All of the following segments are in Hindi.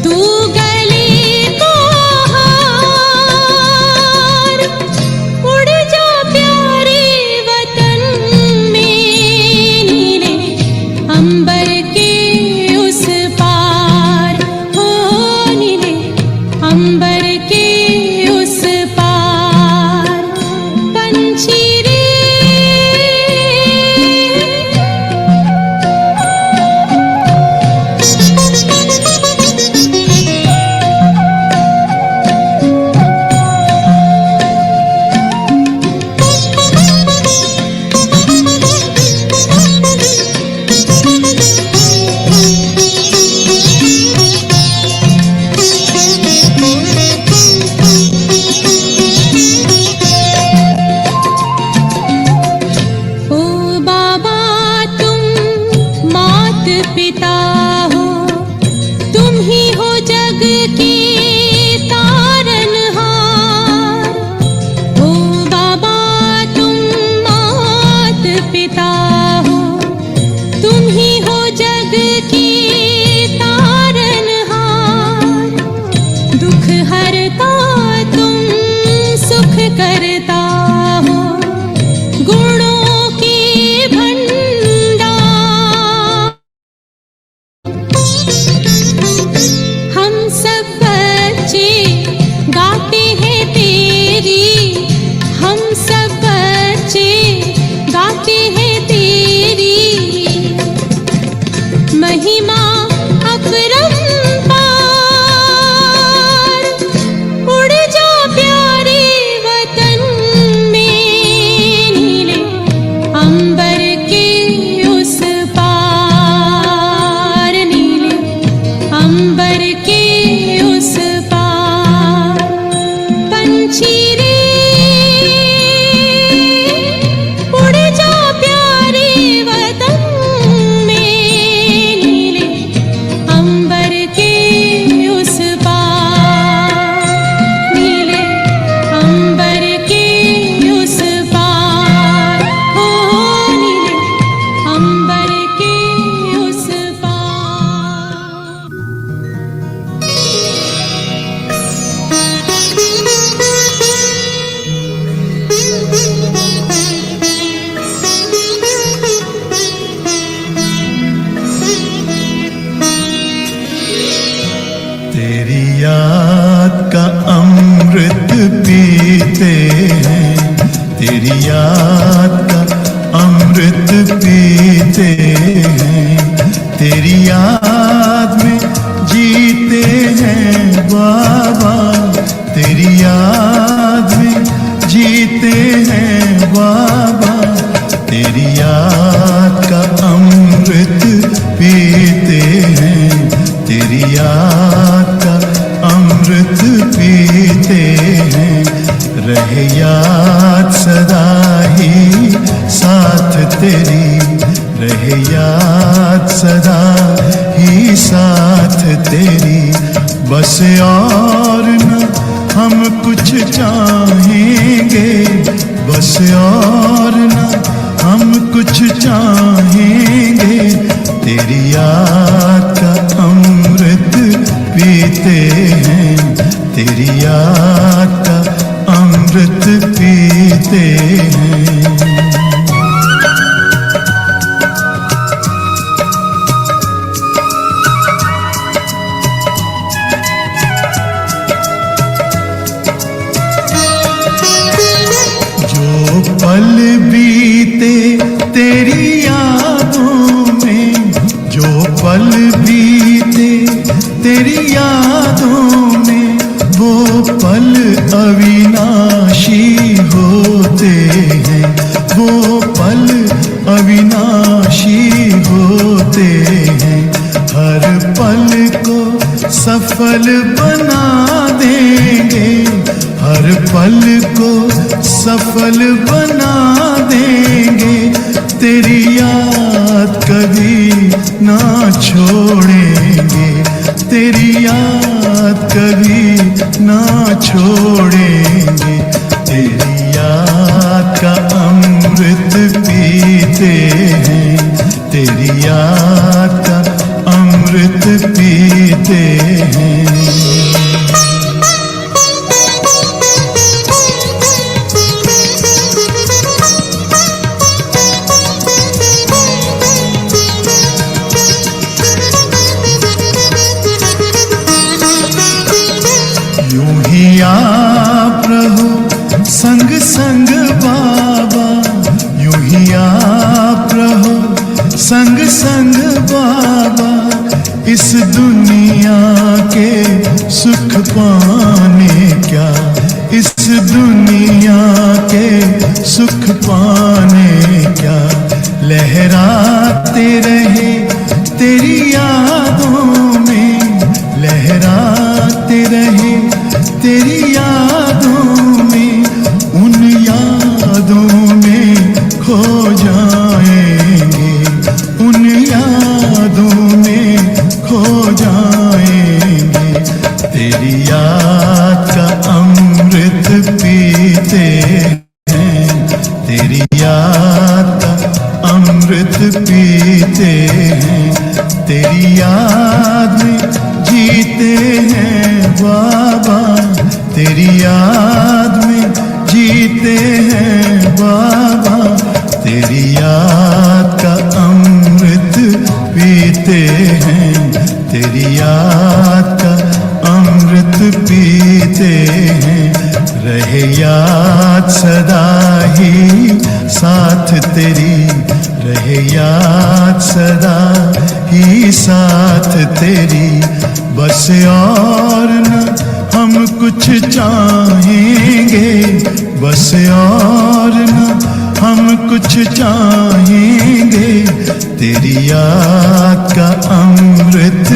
तू गले को हार, उड़ जा प्यारे वतन में, नीले अंबर के उस पार, हो नीले अंबर के उस पार। पंछी रे पिता हो, तुम ही हो जग के तारनहार। ओ बाबा तुम मात पिता हो, तुम ही हो जग के तारनहार। दुख हरता तुम सुख करता हो, गुणों के हम सब बच्चे गाते हैं तेरी, हम सब बच्चे गाते हैं तेरी महिमा अपरंपार। उड़ जा प्यारे वतन में, नीले अंबर के उस पार, नीले अंबर के उस पार। पंछी रे उड़ जा प्यारे वतन में, नीले अंबर के उस पार, नीले अंबर के उस पार, हो नीले अंबर के उस पार। तेरी याद का अमृत पीते हैं, तेरी याद का अमृत पीते हैं। तेरी याद में जीते हैं बाबा, तेरी याद में जीते हैं बाबा। तेरी याद का अमृत पीते हैं, तेरी याद का अमृत पीते हैं। रहे याद सदा ही साथ तेरी, रहे याद सदा ही साथ तेरी। बस और न हम कुछ चाहेंगे, बस और न हम कुछ चाहेंगे। तेरी याद का अमृत पीते हैं, तेरी याद का अमृत पीते हैं। जो पल बीते तेरी यादों में, जो पल बीते तेरी यादों में, वो पल अविनाशी होते हैं, वो पल अविनाशी होते हैं। हर पल को सफल बना देंगे, हर पल को सफल बना देंगे। तेरी याद कभी ना छोड़ेंगे, तेरी याद कभी ना छोड़ेंगे। तेरी याद का अमृत पीते हैं, तेरी याद का अमृत पीते हैं। पाने क्या, इस दुनिया के सुख पाने क्या, लहराते रहे तेरी यादों में, लहराते रहे तेरी यादों में, उन यादों में खो जाएंगे, उन यादों में खो जाएंगे। तेरी याद का अमृत पीते हैं, तेरी याद का अमृत पीते हैं, तेरी याद में जीते हैं बाबा, तेरी याद में जीते हैं बाबा, तेरी याद का अमृत पीते हैं, तेरी याद का अमृत पीते हैं। रहे याद सदा ही साथ तेरी, रहे याद सदा ही साथ तेरी, बस और न हम कुछ चाहेंगे, बस और न हम कुछ चाहेंगे, तेरी याद का अमृत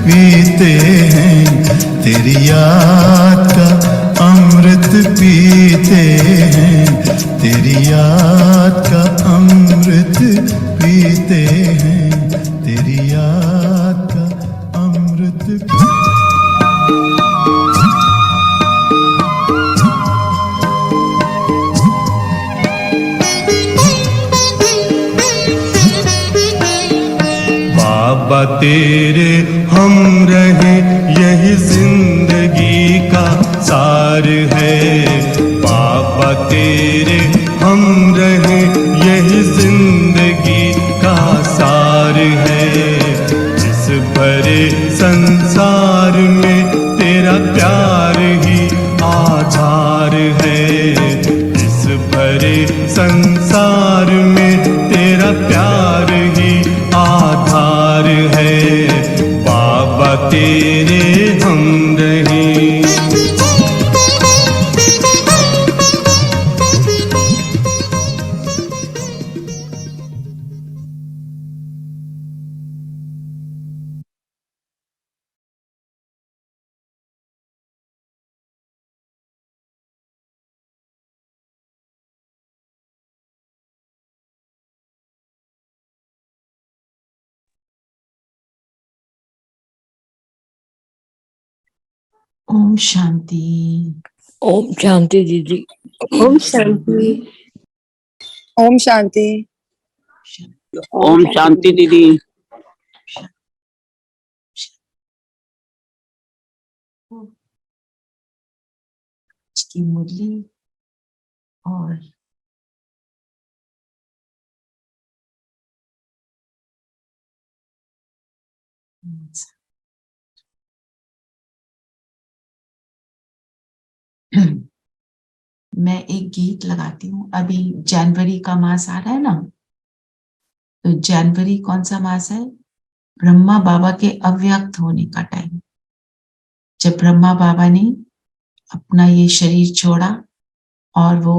पीते हैं, तेरी याद का अमृत पीते हैं, तेरी याद का अमृत पीते हैं, तेरी याद का अमृत। बाबा तेरे हम रहे यही जिंदगी का सार है, बाबा तेरे हम रहे यही जिंदगी का सार है। इस भरे संसार में तेरा प्यार ही आधार है, इस भरे संसार में तेरा प्यार ही आधार है, बाबा तेरे हम रहे। ओम शांति। ओम शांति दीदी। ओम शांति। ओम शांति। ओम शांति दीदी। की मुरली और मैं एक गीत लगाती हूँ। अभी जनवरी का मास आ रहा है ना, तो जनवरी कौन सा मास है? ब्रह्मा बाबा के अव्यक्त होने का टाइम, जब ब्रह्मा बाबा ने अपना ये शरीर छोड़ा और वो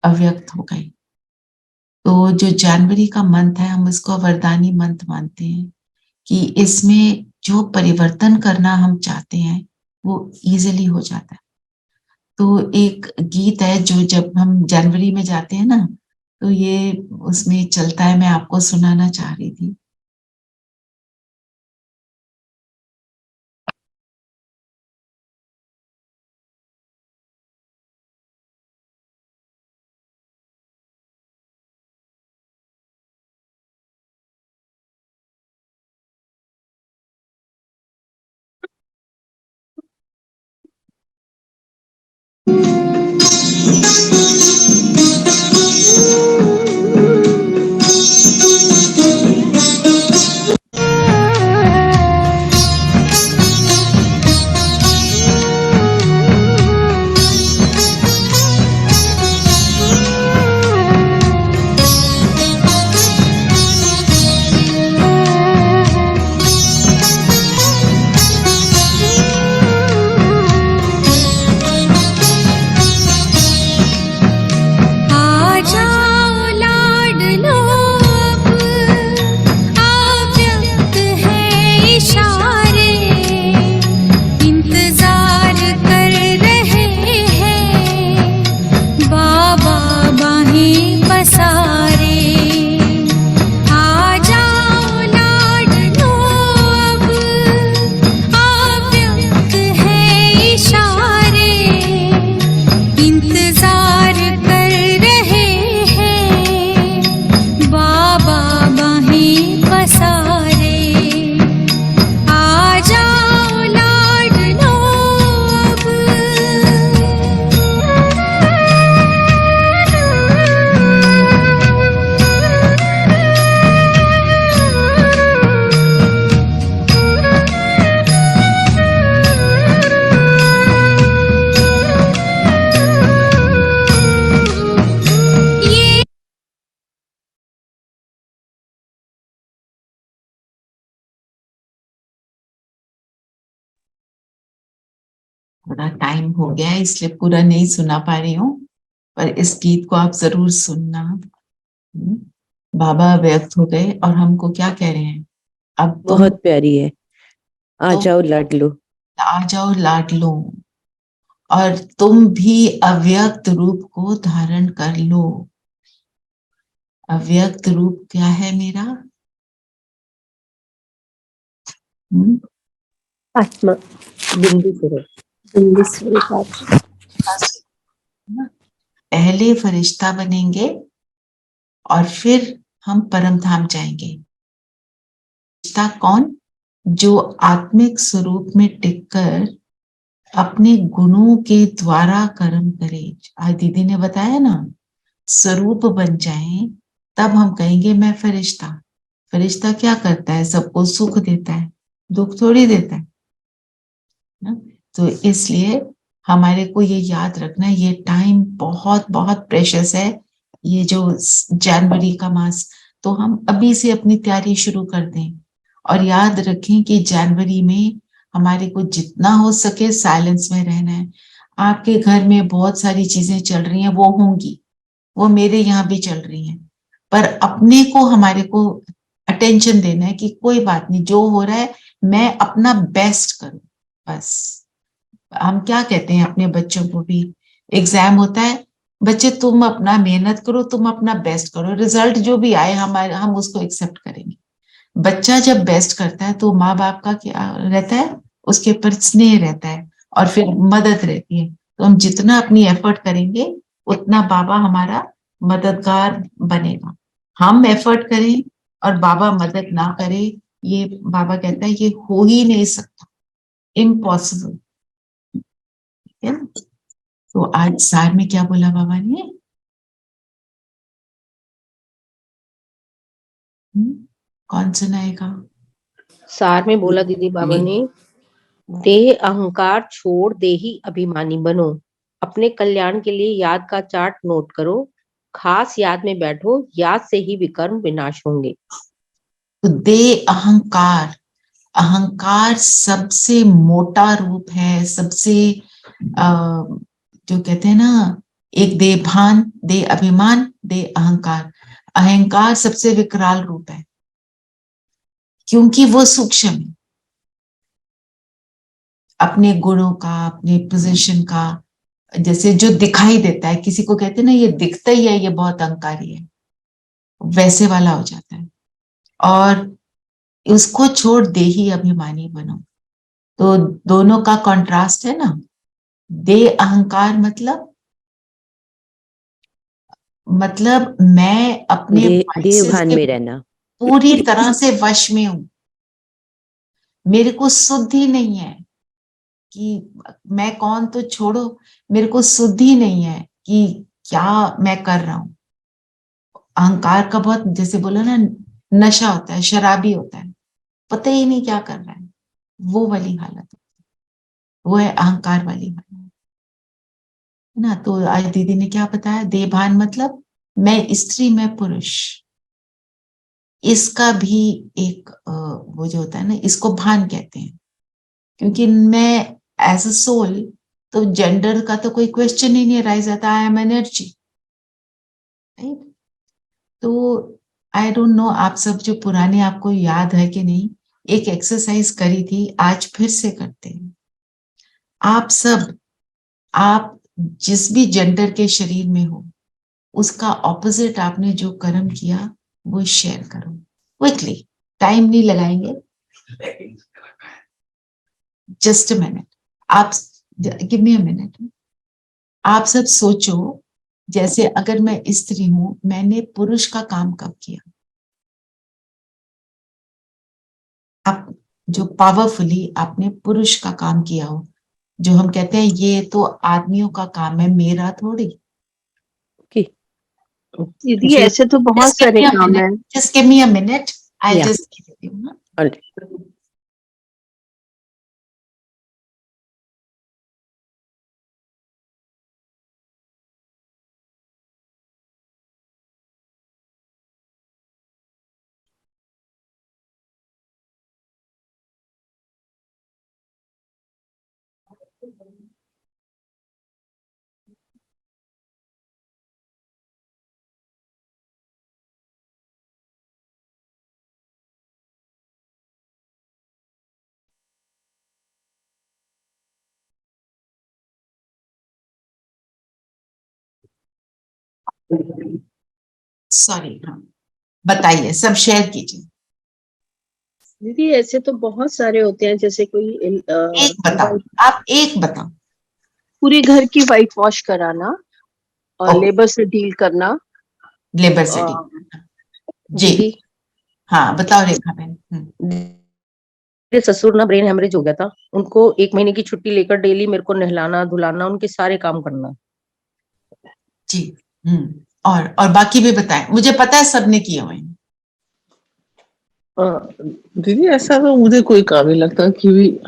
अव्यक्त हो गए। तो जो जनवरी का मंथ है, हम उसको वरदानी मंथ मानते हैं कि इसमें जो परिवर्तन करना हम चाहते हैं वो इजीली हो जाता है। तो एक गीत है जो जब हम जनवरी में जाते हैं ना, तो ये उसमें चलता है, मैं आपको सुनाना चाह रही थी। थोड़ा टाइम हो गया है इसलिए पूरा नहीं सुना पा रही हूँ, पर इस गीत को आप जरूर सुनना। बाबा व्यक्त हो गए और हमको क्या कह रहे हैं, अब तुम बहुत प्यारी है। आ तुम जाओ लाडलो। आ जाओ लाडलो, और तुम भी अव्यक्त रूप को धारण कर लो। अव्यक्त रूप क्या है मेरा? हम्म? आत्मा। बिंदु करो। बिंदु स्वरूप आत्मा। पहले फरिश्ता बनेंगे और फिर हम परम धाम जाएंगे। फरिश्ता कौन? जो आत्मिक स्वरूप में टिककर अपने गुणों के द्वारा कर्म करे। आज दीदी ने बताया ना, स्वरूप बन जाए तब हम कहेंगे मैं फरिश्ता। फरिश्ता क्या करता है? सबको सुख देता है, दुख थोड़ी देता है ना? तो इसलिए हमारे को ये याद रखना है, ये टाइम बहुत बहुत प्रेशियस है, ये जो जनवरी का मास। तो हम अभी से अपनी तैयारी शुरू कर दें और याद रखें कि जनवरी में हमारे को जितना हो सके साइलेंस में रहना है। आपके घर में बहुत सारी चीजें चल रही हैं, वो होंगी, वो मेरे यहाँ भी चल रही हैं, पर अपने को हमारे को अटेंशन देना है कि कोई बात नहीं, जो हो रहा है मैं अपना बेस्ट करूं बस। हम क्या कहते हैं अपने बच्चों को भी, एग्जाम होता है, बच्चे तुम अपना मेहनत करो, तुम अपना बेस्ट करो, रिजल्ट जो भी आए हम उसको एक्सेप्ट करेंगे। बच्चा जब बेस्ट करता है तो माँ बाप का क्या रहता है? उसके ऊपर स्नेह रहता है और फिर मदद रहती है। तो हम जितना अपनी एफर्ट करेंगे उतना बाबा हमारा मददगार बनेगा। हम एफर्ट करें और बाबा मदद ना करे, ये बाबा कहता है ये हो ही नहीं सकता, इम्पॉसिबल। ठीक है ना? तो आज सार में क्या बोला बाबा ने? कौन सुनाएगा? सार में बोला दीदी बाबा ने, देह अहंकार छोड़ देही अभिमानी बनो, अपने कल्याण के लिए याद का चार्ट नोट करो, खास याद में बैठो, याद से ही विकर्म विनाश होंगे। तो दे अहंकार, अहंकार सबसे मोटा रूप है, सबसे जो कहते हैं ना, एक दे भान, दे अभिमान, दे अहंकार। अहंकार सबसे विकराल रूप है क्योंकि वो सूक्ष्म है, अपने गुणों का, अपने पोजीशन का, जैसे जो दिखाई देता है, किसी को कहते हैं ना ये दिखता ही है, ये बहुत अहंकारी है, वैसे वाला हो जाता है। और उसको छोड़ दे ही अभिमानी बनो, तो दोनों का कॉन्ट्रास्ट है ना। दे अहंकार मतलब मैं अपने देह vices भान के में रहना। पूरी तरह से वश में हूं। मेरे को सुध ही नहीं है कि मैं कौन, तो छोड़ो, मेरे को सुध ही नहीं है कि क्या मैं कर रहा हूं। अहंकार का बहुत, जैसे बोलो ना, नशा होता है, शराबी होता है, पता ही नहीं क्या कर रहा है, वो वाली हालत है, वो है अहंकार वाली हालत, है ना। तो आज दीदी ने क्या बताया, देभान मतलब मैं स्त्री, मैं पुरुष, इसका भी एक वो जो होता है ना, इसको भान कहते हैं। क्योंकि मैं एज अ सोल, तो जेंडर का तो कोई क्वेश्चन ही नहीं राइज आता, आई एम एनर्जी, राइट। तो आई डोंट नो आप सब जो पुराने, आपको याद है कि नहीं, एक एक्सरसाइज करी थी, आज फिर से करते हैं। आप सब, आप जिस भी जेंडर के शरीर में हो, उसका ऑपोजिट आपने जो कर्म किया वो शेयर करो क्विकली, टाइम नहीं लगाएंगे, जस्ट अ मिनट। आप गिव मी अ मिनट। आप सब सोचो, जैसे अगर मैं स्त्री हूं, मैंने पुरुष का काम कब किया? आप जो पावरफुली आपने पुरुष का काम किया हो, जो हम कहते हैं ये तो आदमियों का काम है, मेरा थोड़ी। ओके। दीदी ऐसे तो बहुत Just give सारे me a काम minute. है। Just give me a minute. I'll Yeah. just give you. ना? सॉरी, हाँ बताइए, सब शेयर कीजिए। दीदी ऐसे तो बहुत सारे होते हैं, जैसे कोई एक बताओ, आप एक बताओ। पूरी घर की वाइट वॉश कराना और ओके, लेबर से डील करना। लेबर से अ, डील। जी, दीदी हाँ बताओ रेखा बहन। मेरे ससुर ना ब्रेन हेमरेज हो गया था, उनको 1 महीने की छुट्टी लेकर डेली मेरे को नहलाना धुलाना, उनके सारे काम करना। जी, और बाकी भी बताएं, मुझे पता है सबने किए हुए हैं। दीदी ऐसा तो मुझे कोई काम नहीं लगता कि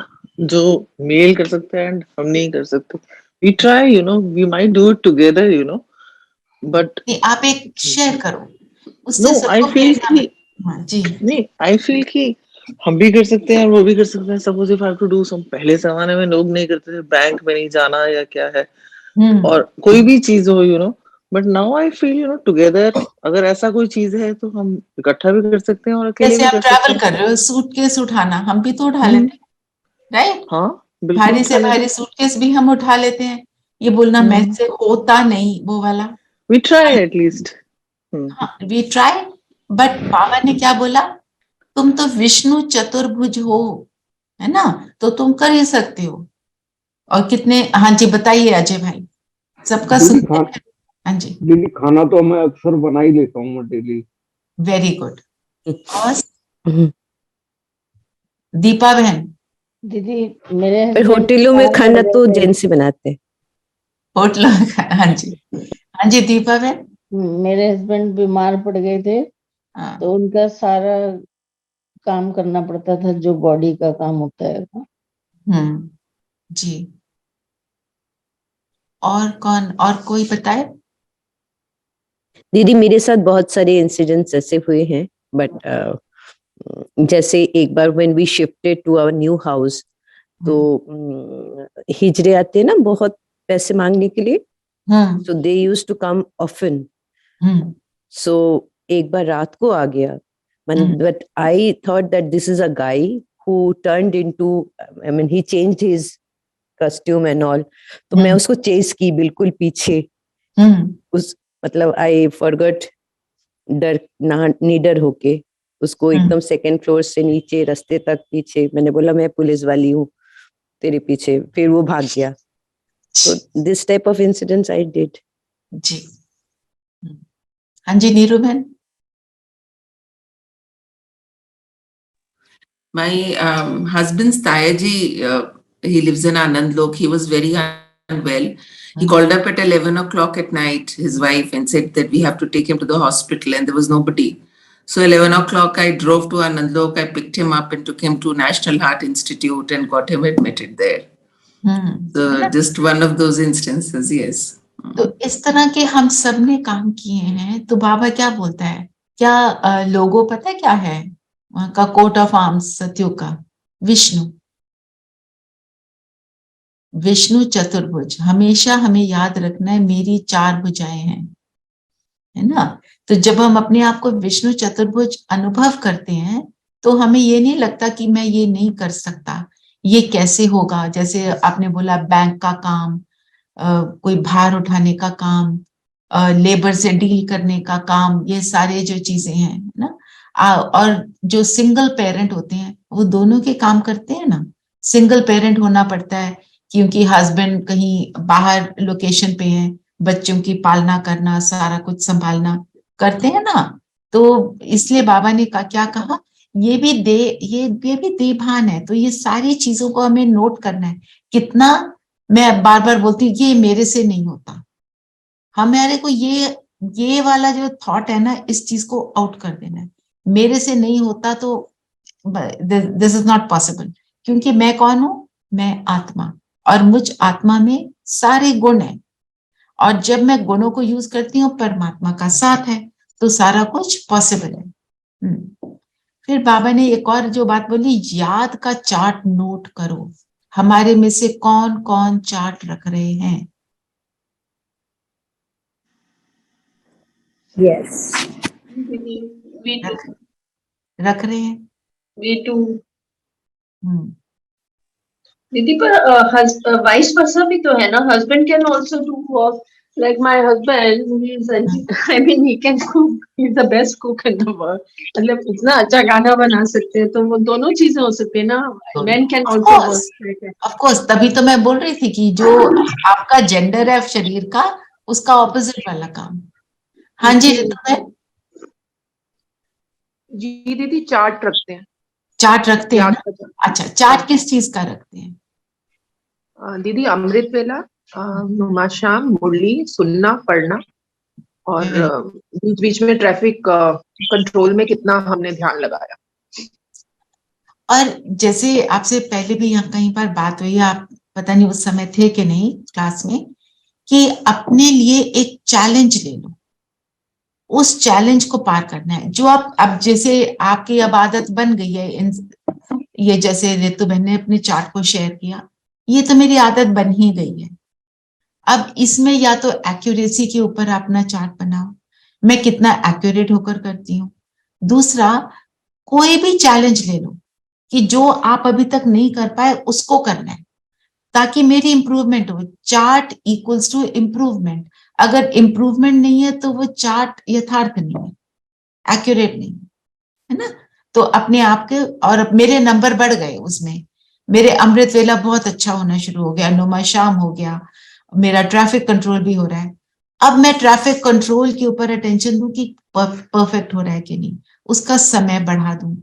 जो मेल कर सकते हैं and हम नहीं कर सकते। We try, we might do it together, but नहीं, आप एक शेयर करो, नो उससे आई सबको फील प्रेरणा कि मिले। हाँ जी। नहीं, आई फील कि हम भी कर सकते हैं और वो भी कर सकते हैं। Suppose if I have to do some, पहले जमाने में लोग नहीं करते थे, बैंक में नहीं जाना या क्या है, और कोई भी चीज हो, but now I feel, together अगर ऐसा कोई चीज है तो हम इकट्ठा भी कर सकते हैं और अकेले जैसे भी आप कर सकते ट्रैवल हैं। कर रहे हो, सूटकेस उठाना हम भी तो उठा हम्म, लेते हैं, राइट? हाँ बिल्कुल भारी उठा से लेते भारी सूटकेस भी हम उठा लेते हैं। ये बोलना मैं हैं। से होता नहीं, वो वाला। We try at least. हाँ, वी ट्राई, बट बाबा ने क्या बोला? तुम तो विष्णु चतुर्भुज हो, है ना? तो तुम कर ही सकते हो। और कितने, हाँ जी बताइए अजय भाई, सबका दीदी सुनते खाना हैं। हाँ जी, दीदी खाना तो मैं अक्सर बना ही लेता हूँ, मैं डेली। Very good. और दीपा बहन, दीदी मेरे पर हस्बैंड होटलों में बीमार पड़ खाना गए तो थे। जेंट्स ही बनाते हैं। होटल, हाँ जी, हाँ जी दीपा बहन। मेरे हस्बैंड बीमार पड़ गए थे, हाँ, तो उनका सारा काम करना पड़ता था, जो बॉडी का काम होता है। जी। और कौन, और कोई बताए? दीदी मेरे साथ बहुत सारे इंसिडेंट्स ऐसे हुए हैं, बट जैसे एक बार when we shifted to our new house, तो हिजड़े आते हैं ना बहुत पैसे मांगने के लिए, hmm so they used to come often. Hmm so एक बार रात को आ गया, hmm but I thought that this is a guy who turned into, I mean he changed his costume and all. तो मैं हम्म उसको चेस की बिल्कुल पीछे, हम्म उस मतलब आई फॉरगॉट, डर ना निडर होके उसको हम्म एकदम सेकंड फ्लोर से नीचे रास्ते तक पीछे, मैंने बोला मैं पुलिस वाली हूँ तेरे पीछे, फिर वो भाग गया। तो this type of incidents I did. जी। हाँ जी नीरू बहन। My husband's Tayaji, he lives in Anandlok. He was very unwell. He called up at 11 o'clock at night, his wife, and said that we have to take him to the hospital, and there was nobody. So 11 o'clock, I drove to Anandlok. I picked him up and took him to National Heart Institute and got him admitted there. So just one of those instances, yes. तो इस तरह के हम सब ने काम किए हैं। तो बाबा क्या बोलता है? क्या लोगो पता है क्या है वहां का कोट ऑफ आर्म्स सत्युग का? विष्णु, विष्णु चतुर्भुज। हमेशा हमें याद रखना है, मेरी 4 भुजाएं हैं, है ना? तो जब हम अपने आप को विष्णु चतुर्भुज अनुभव करते हैं, तो हमें ये नहीं लगता कि मैं ये नहीं कर सकता, ये कैसे होगा। जैसे आपने बोला बैंक का काम, कोई भार उठाने का काम, लेबर से डील करने का काम, ये सारे जो चीजें हैं ना। और जो सिंगल पेरेंट होते हैं वो दोनों के काम करते हैं ना। सिंगल पेरेंट होना पड़ता है क्योंकि हस्बैंड कहीं बाहर लोकेशन पे है, बच्चों की पालना करना, सारा कुछ संभालना करते हैं ना। तो इसलिए बाबा ने क्या कहा, ये भी भी देभान है। तो ये सारी चीजों को हमें नोट करना है। कितना, मैं बार बार बोलती हूँ ये मेरे से नहीं होता। हमारे को ये वाला जो थॉट है ना, इस चीज को आउट कर देना है। मेरे से नहीं होता तो दिस इज नॉट पॉसिबल। क्योंकि मैं कौन हूं? मैं आत्मा, और मुझ आत्मा में सारे गुण हैं। और जब मैं गुणों को यूज करती हूँ, परमात्मा का साथ है, तो सारा कुछ पॉसिबल है। फिर बाबा ने एक और जो बात बोली, याद का चार्ट नोट करो। हमारे में से कौन कौन चार्ट रख रहे हैं? यस, रख रहे हैं। We to. हम्म दीदी पर वाइस वर्सा भी तो है ना, husband can also do work Like my husband, I mean, he can cook. He's the best cook in the world. मतलब इतना अच्छा खाना बना सकते हैं, तो वो दोनों चीजें हो सकती है ना. Men can also work. Of course, तभी तो मैं बोल रही थी कि जो आपका जेंडर है शरीर का, उसका ऑपोजिट वाला काम. हाँ जी रितु, जी दीदी चार्ट रखते हैं. चार्ट रखते हैं ना? अच्छा, चार्ट किस चीज का रखते हैं? दीदी अमृत वेला, नुमाशाम, मुरली, सुनना, पढ़ना, और बीच बीच में ट्रैफिक कंट्रोल में कितना हमने ध्यान लगाया. और जैसे आपसे पहले भी यहाँ कहीं पर बात हुई, आप पता नहीं उस समय थे कि नहीं क्लास में, कि अपने लिए एक चैलेंज ले लो, उस चैलेंज को पार करना है. जो आप अब जैसे आपकी अब आदत बन गई है, ये जैसे रितु बहन ने अपने चार्ट को शेयर किया, ये तो मेरी आदत बन ही गई है. अब इसमें या तो एक्यूरेसी के ऊपर अपना चार्ट बनाओ, मैं कितना एक्यूरेट होकर करती हूँ. दूसरा, कोई भी चैलेंज ले लो कि जो आप अभी तक नहीं कर पाए उसको करना है, ताकि मेरी इंप्रूवमेंट हो. Chart equals to improvement. अगर इंप्रूवमेंट नहीं है तो वो चार्ट यथार्थ नहीं है, एक्यूरेट नहीं है ना. तो अपने आप के, और मेरे नंबर बढ़ गए उसमें. मेरे अमृत वेला बहुत अच्छा होना शुरू हो गया, नुमा शाम हो गया, मेरा ट्रैफिक कंट्रोल भी हो रहा है. अब मैं ट्रैफिक कंट्रोल के ऊपर अटेंशन दूं कि परफेक्ट हो रहा है कि नहीं, उसका समय बढ़ा दूं.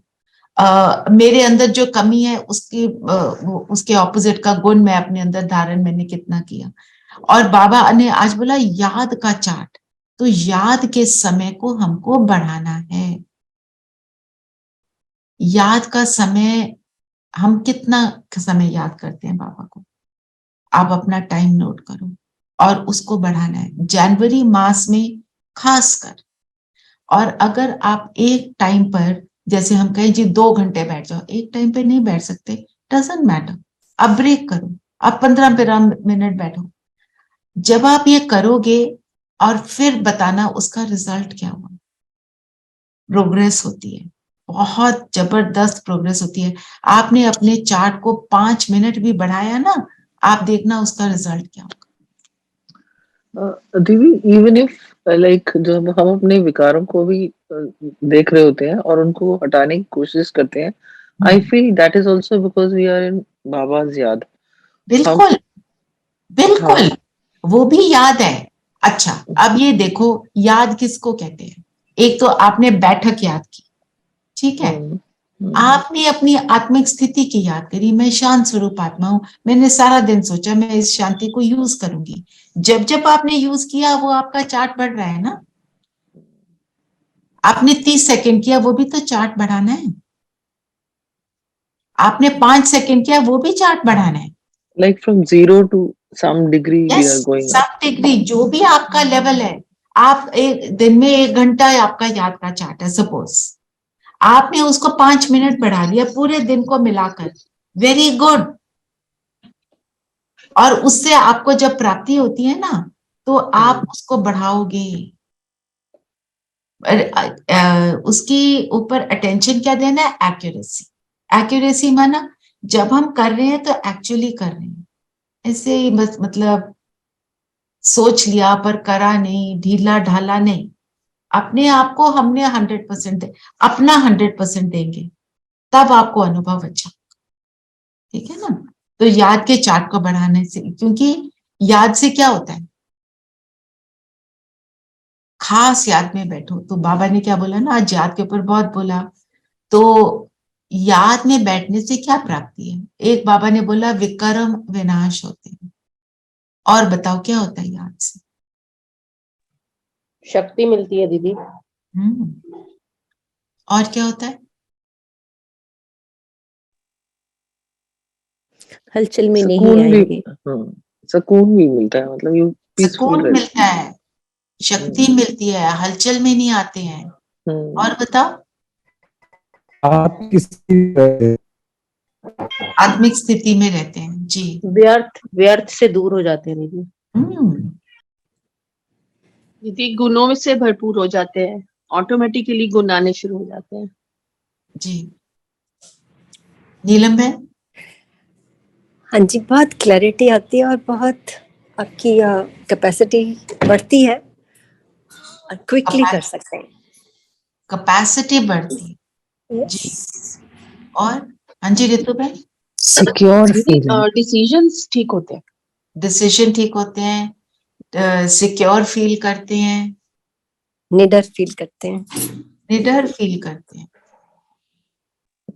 मेरे अंदर जो कमी है उसके ऑपोजिट का गुण मैं अपने अंदर धारण मैंने कितना किया. और बाबा ने आज बोला याद का चार्ट, तो याद के समय को हमको बढ़ाना है. याद का समय, हम कितना समय याद करते हैं बाबा को, आप अपना टाइम नोट करो और उसको बढ़ाना है जनवरी मास में खासकर. और अगर आप एक टाइम पर, जैसे हम कहें जी 2 घंटे बैठ जाओ, एक टाइम पे नहीं बैठ सकते, डजंट मैटर, आप ब्रेक करो, आप 15 मिनट बैठो. जब आप ये करोगे और फिर बताना उसका रिजल्ट क्या हुआ. प्रोग्रेस होती है, बहुत जबरदस्त प्रोग्रेस होती है. आपने अपने चार्ट को 5 मिनट भी बढ़ाया ना, आप देखना उसका रिजल्ट क्या होगा. दीदी, इवन इफ लाइक जब हम अपने विकारों को भी देख रहे होते हैं और उनको हटाने की कोशिश करते हैं, I feel that is also because we are in बाबाज याद. बिल्कुल बिल्कुल, वो भी याद है. अच्छा, अब ये देखो याद किसको कहते हैं. एक तो आपने बैठक याद की, ठीक है, आपने अपनी आत्मिक स्थिति की याद करी, मैं शांत स्वरूप आत्मा हूं, मैंने सारा दिन सोचा मैं इस शांति को यूज करूंगी. जब जब आपने यूज किया वो आपका चार्ट बढ़ रहा है ना. आपने 30 सेकंड किया, वो भी तो चार्ट बढ़ाना है. आपने 5 सेकंड किया, वो भी चार्ट बढ़ाना है. Like from 0 to some degree we are going up. सब डिग्री जो भी आपका लेवल है. आप एक दिन में 1 घंटा आपका याद का चार्ट है, सपोज आपने उसको 5 मिनट बढ़ा लिया पूरे दिन को मिलाकर, वेरी गुड. और उससे आपको जब प्राप्ति होती है ना, तो आप उसको बढ़ाओगे. उसकी ऊपर अटेंशन क्या देना है, एक्यूरेसी. एक्यूरेसी माना जब हम कर रहे हैं तो एक्चुअली कर रहे हैं, ऐसे ही बस मतलब सोच लिया पर करा नहीं, ढीला ढाला नहीं. अपने आप को हमने 100% अपना 100% देंगे, तब आपको अनुभव अच्छा, ठीक है ना. तो याद के चार्ट को बढ़ाने से, क्योंकि याद से क्या होता है, खास याद में बैठो. तो बाबा ने क्या बोला ना, आज याद के ऊपर बहुत बोला. तो याद में बैठने से क्या प्राप्ति है. एक बाबा ने बोला विकर्म विनाश होते हैं. और बताओ क्या होता है याद से? शक्ति मिलती है दीदी. और क्या होता है? हलचल में नहीं आएंगे. सुकून भी मिलता है, मतलब यू सुकून मिलता है, शक्ति मिलती है, हलचल में नहीं आते हैं. और बताओ, आप आत्मिक स्थिति में रहते हैं जी. व्यर्थ से दूर हो जाते हैं दीदी. दीदी गुणों से भरपूर हो जाते हैं, ऑटोमेटिकली गुण आने शुरू हो जाते हैं जी. नीलम बहन? हाँ जी, बहुत क्लैरिटी आती है और बहुत आपकी कैपेसिटी बढ़ती है, क्विकली कर सकते हैं। कैपेसिटी बढ़ती है जी। और हाँ जी रितु भाई, सिक्योर डिसीजंस ठीक होते हैं, डिसीजन ठीक होते हैं, सिक्योर फील करते हैं, निडर फील करते हैं, निडर फील करते हैं।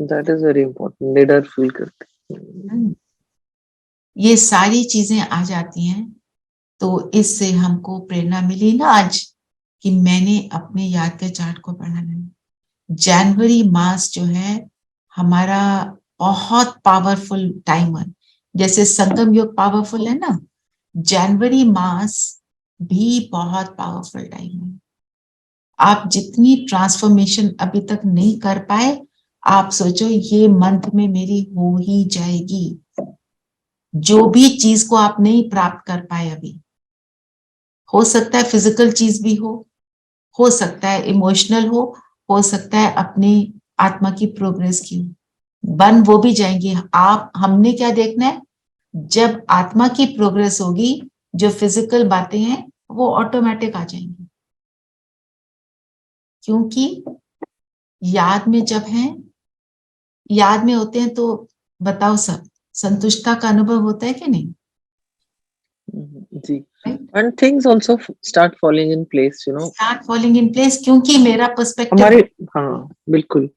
दैट इज वेरी इंपॉर्टेंट, निडर फील करते हैं। ये सारी चीजें आ जाती हैं, तो इससे हमको प्रेरणा मिली ना आज कि मैंने अपने याद के चार्ट को बढ़ाना है। जनवरी मास जो है हमारा बहुत पावरफुल टाइम है, जैसे संगम योग पावरफुल है ना, जनवरी मास भी बहुत पावरफुल टाइम है। आप जितनी ट्रांसफॉर्मेशन अभी तक नहीं कर पाए, आप सोचो ये मंथ में मेरी हो ही जाएगी। जो भी चीज को आप नहीं प्राप्त कर पाए अभी, हो सकता है फिजिकल चीज भी हो सकता है इमोशनल हो सकता है अपनी आत्मा की प्रोग्रेस की बन वो भी जाएंगी। आप हमने क्या देखना है, जब आत्मा की प्रोग्रेस होगी, जो फिजिकल बातें हैं वो ऑटोमेटिक आ जाएंगी, क्योंकि याद में जब हैं, याद में होते हैं, तो बताओ सब संतुष्टता का अनुभव होता है कि नहीं जी। And things also start falling in place, you know. Start falling in place, क्योंकि मेरा पर्सपेक्टिव हमारे हाँ बिल्कुल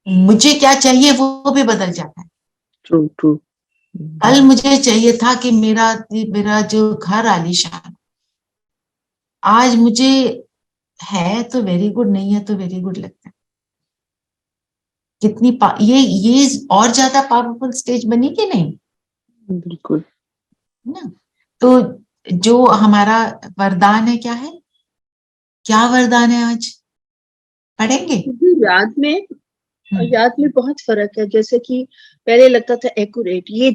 मुझे क्या चाहिए वो भी बदल जाता है। True true. कल मुझे चाहिए था कि मेरा जो घर आलीशान, आज मुझे है तो वेरी गुड, नहीं है तो वेरी गुड लगता है। कितनी ये और ज्यादा पावरफुल स्टेज बनी कि नहीं? बिल्कुल ना। तो जो हमारा वरदान है क्या है, क्या वरदान है आज पढ़ेंगे? याद में बहुत फर्क है। जैसे कि पहले लगता था एक्यूरेट, ये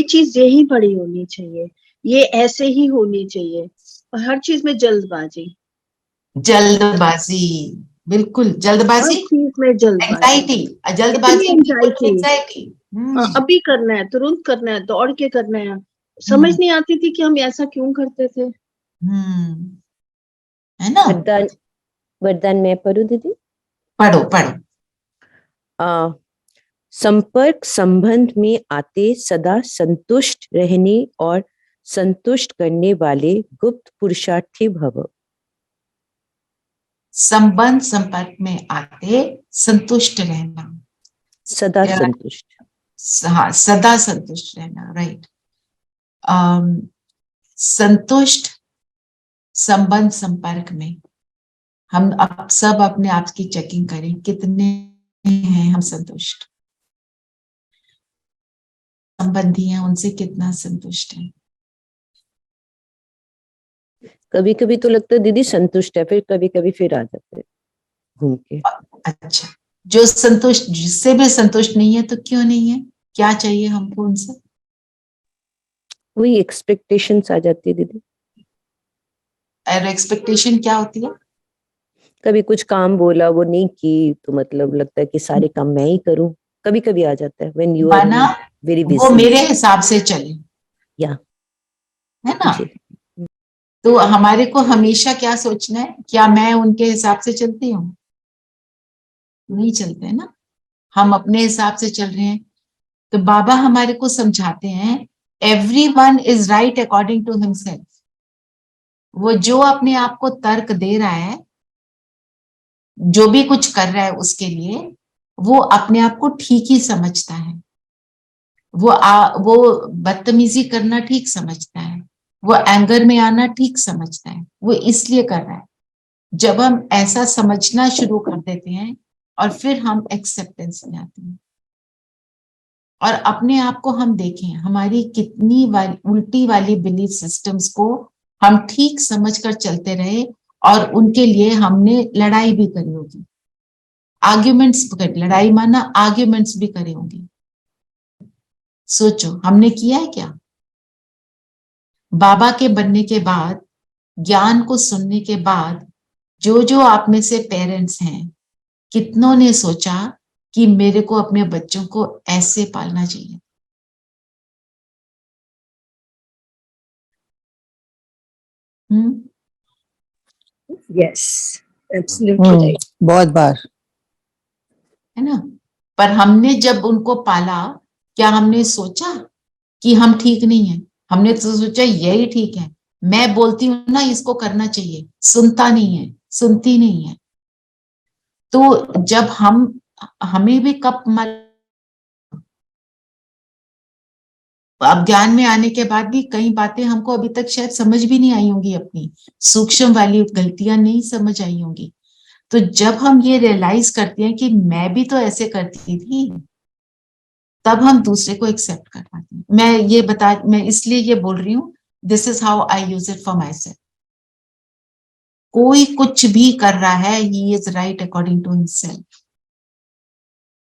चीज यही पड़ी होनी चाहिए, ये ऐसे ही होनी चाहिए, और हर चीज में जल्दबाजी बिल्कुल जल्दबाजी, एंजाइटी, जल्दबाजी, एंजाइटी। अभी करना है, तुरंत करना है, दौड़ के करना है। समझ नहीं आती थी कि हम ऐसा क्यों करते थे। है ना। वरदान मैं पढ़ूं दीदी? पढ़ो। संपर्क संबंध में आते सदा संतुष्ट रहने और संतुष्ट करने वाले गुप्त पुरुषार्थी भव। संपर्क में आते संतुष्ट रहना, सदा संतुष्ट, हाँ सदा संतुष्ट रहना, राइट। संतुष्ट संपर्क में हम अब सब अपने आप की चेकिंग करें, कितने हैं हम संतुष्ट, संबंधी हैं उनसे कितना संतुष्ट है। कभी कभी तो लगता है दीदी संतुष्ट है, फिर कभी कभी फिर आ जाते हैं घूम के। अच्छा, जो संतुष्ट, जिससे भी संतुष्ट नहीं है तो क्यों नहीं है, क्या चाहिए हमको उनसे? वही एक्सपेक्टेशंस आ जाती है दीदी। और एक्सपेक्टेशन क्या होती है? कभी कुछ काम बोला वो नहीं की तो मतलब लगता है कि सारे काम मैं ही करूं, कभी कभी आ जाता है when you are very busy, वो मेरे हिसाब से चले, या है ना। तो हमारे को हमेशा क्या सोचना है, क्या मैं उनके हिसाब से चलती हूँ? नहीं चलते हैं ना, हम अपने हिसाब से चल रहे हैं। तो बाबा हमारे को समझाते हैं, everyone is right according to himself. वो जो अपने आप को तर्क दे रहा है, जो भी कुछ कर रहा है उसके लिए, वो अपने आप को ठीक ही समझता है। वो बदतमीजी करना ठीक समझता है, वो एंगर में आना ठीक समझता है, वो इसलिए कर रहा है। जब हम ऐसा समझना शुरू कर देते हैं और फिर हम एक्सेप्टेंस में आते हैं और अपने आप को हम देखें, हमारी कितनी उल्टी वाली बिलीफ सिस्टम्स को हम ठीक समझकर चलते रहे और उनके लिए हमने लड़ाई भी करी होगी, आर्ग्यूमेंट्स, लड़ाई माना आर्ग्यूमेंट्स भी करे होंगे। सोचो हमने किया है क्या? बाबा के बनने के बाद, ज्ञान को सुनने के बाद, जो आप में से पेरेंट्स हैं, कितनों ने सोचा कि मेरे को अपने बच्चों को ऐसे पालना चाहिए? Yes, absolutely right. बहुत बार है ना। पर हमने जब उनको पाला, क्या हमने सोचा कि हम ठीक नहीं है? हमने तो सोचा यही ठीक है, मैं बोलती हूँ ना इसको करना चाहिए, सुनता नहीं है, सुनती नहीं है। तो जब हमें भी कब अब ज्ञान में आने के बाद भी कई बातें हमको अभी तक शायद समझ भी नहीं आई होंगी, अपनी सूक्ष्म वाली गलतियां नहीं समझ आई होंगी। तो जब हम ये रियलाइज करते हैं कि मैं भी तो ऐसे करती थी, तब हम दूसरे को एक्सेप्ट कर पाते हैं। मैं इसलिए ये बोल रही हूँ, this is how I use it for myself. कोई कुछ भी कर रहा है, he is right according to himself,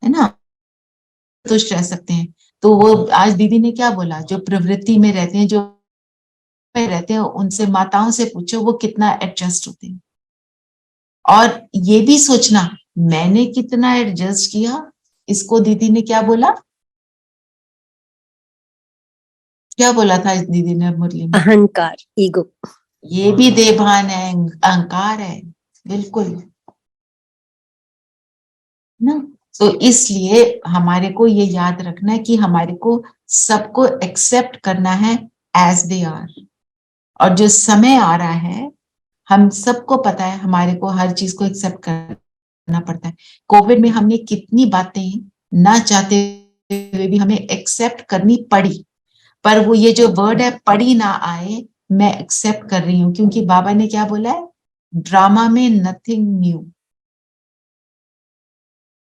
है ना, संतुष्ट रह सकते हैं। तो वो आज दीदी ने क्या बोला, जो प्रवृत्ति में रहते हैं, जो में रहते हैं, उनसे, माताओं से पूछो वो कितना एडजस्ट होते हैं। और ये भी सोचना मैंने कितना एडजस्ट किया। इसको दीदी ने क्या बोला, क्या बोला था इस दीदी ने मुरली में? अहंकार, ईगो। ये भी देभान है, अहंकार है, बिल्कुल ना। तो इसलिए हमारे को ये याद रखना है कि हमारे को सबको एक्सेप्ट करना है एज दे आर। और जो समय आ रहा है, हम सबको पता है हमारे को हर चीज को एक्सेप्ट करना पड़ता है। कोविड में हमने कितनी बातें ना चाहते हुए भी हमें एक्सेप्ट करनी पड़ी। पर वो ये जो वर्ड है, पड़ी ना आए, मैं एक्सेप्ट कर रही हूँ, क्योंकि बाबा ने क्या बोला है, ड्रामा में नथिंग न्यू।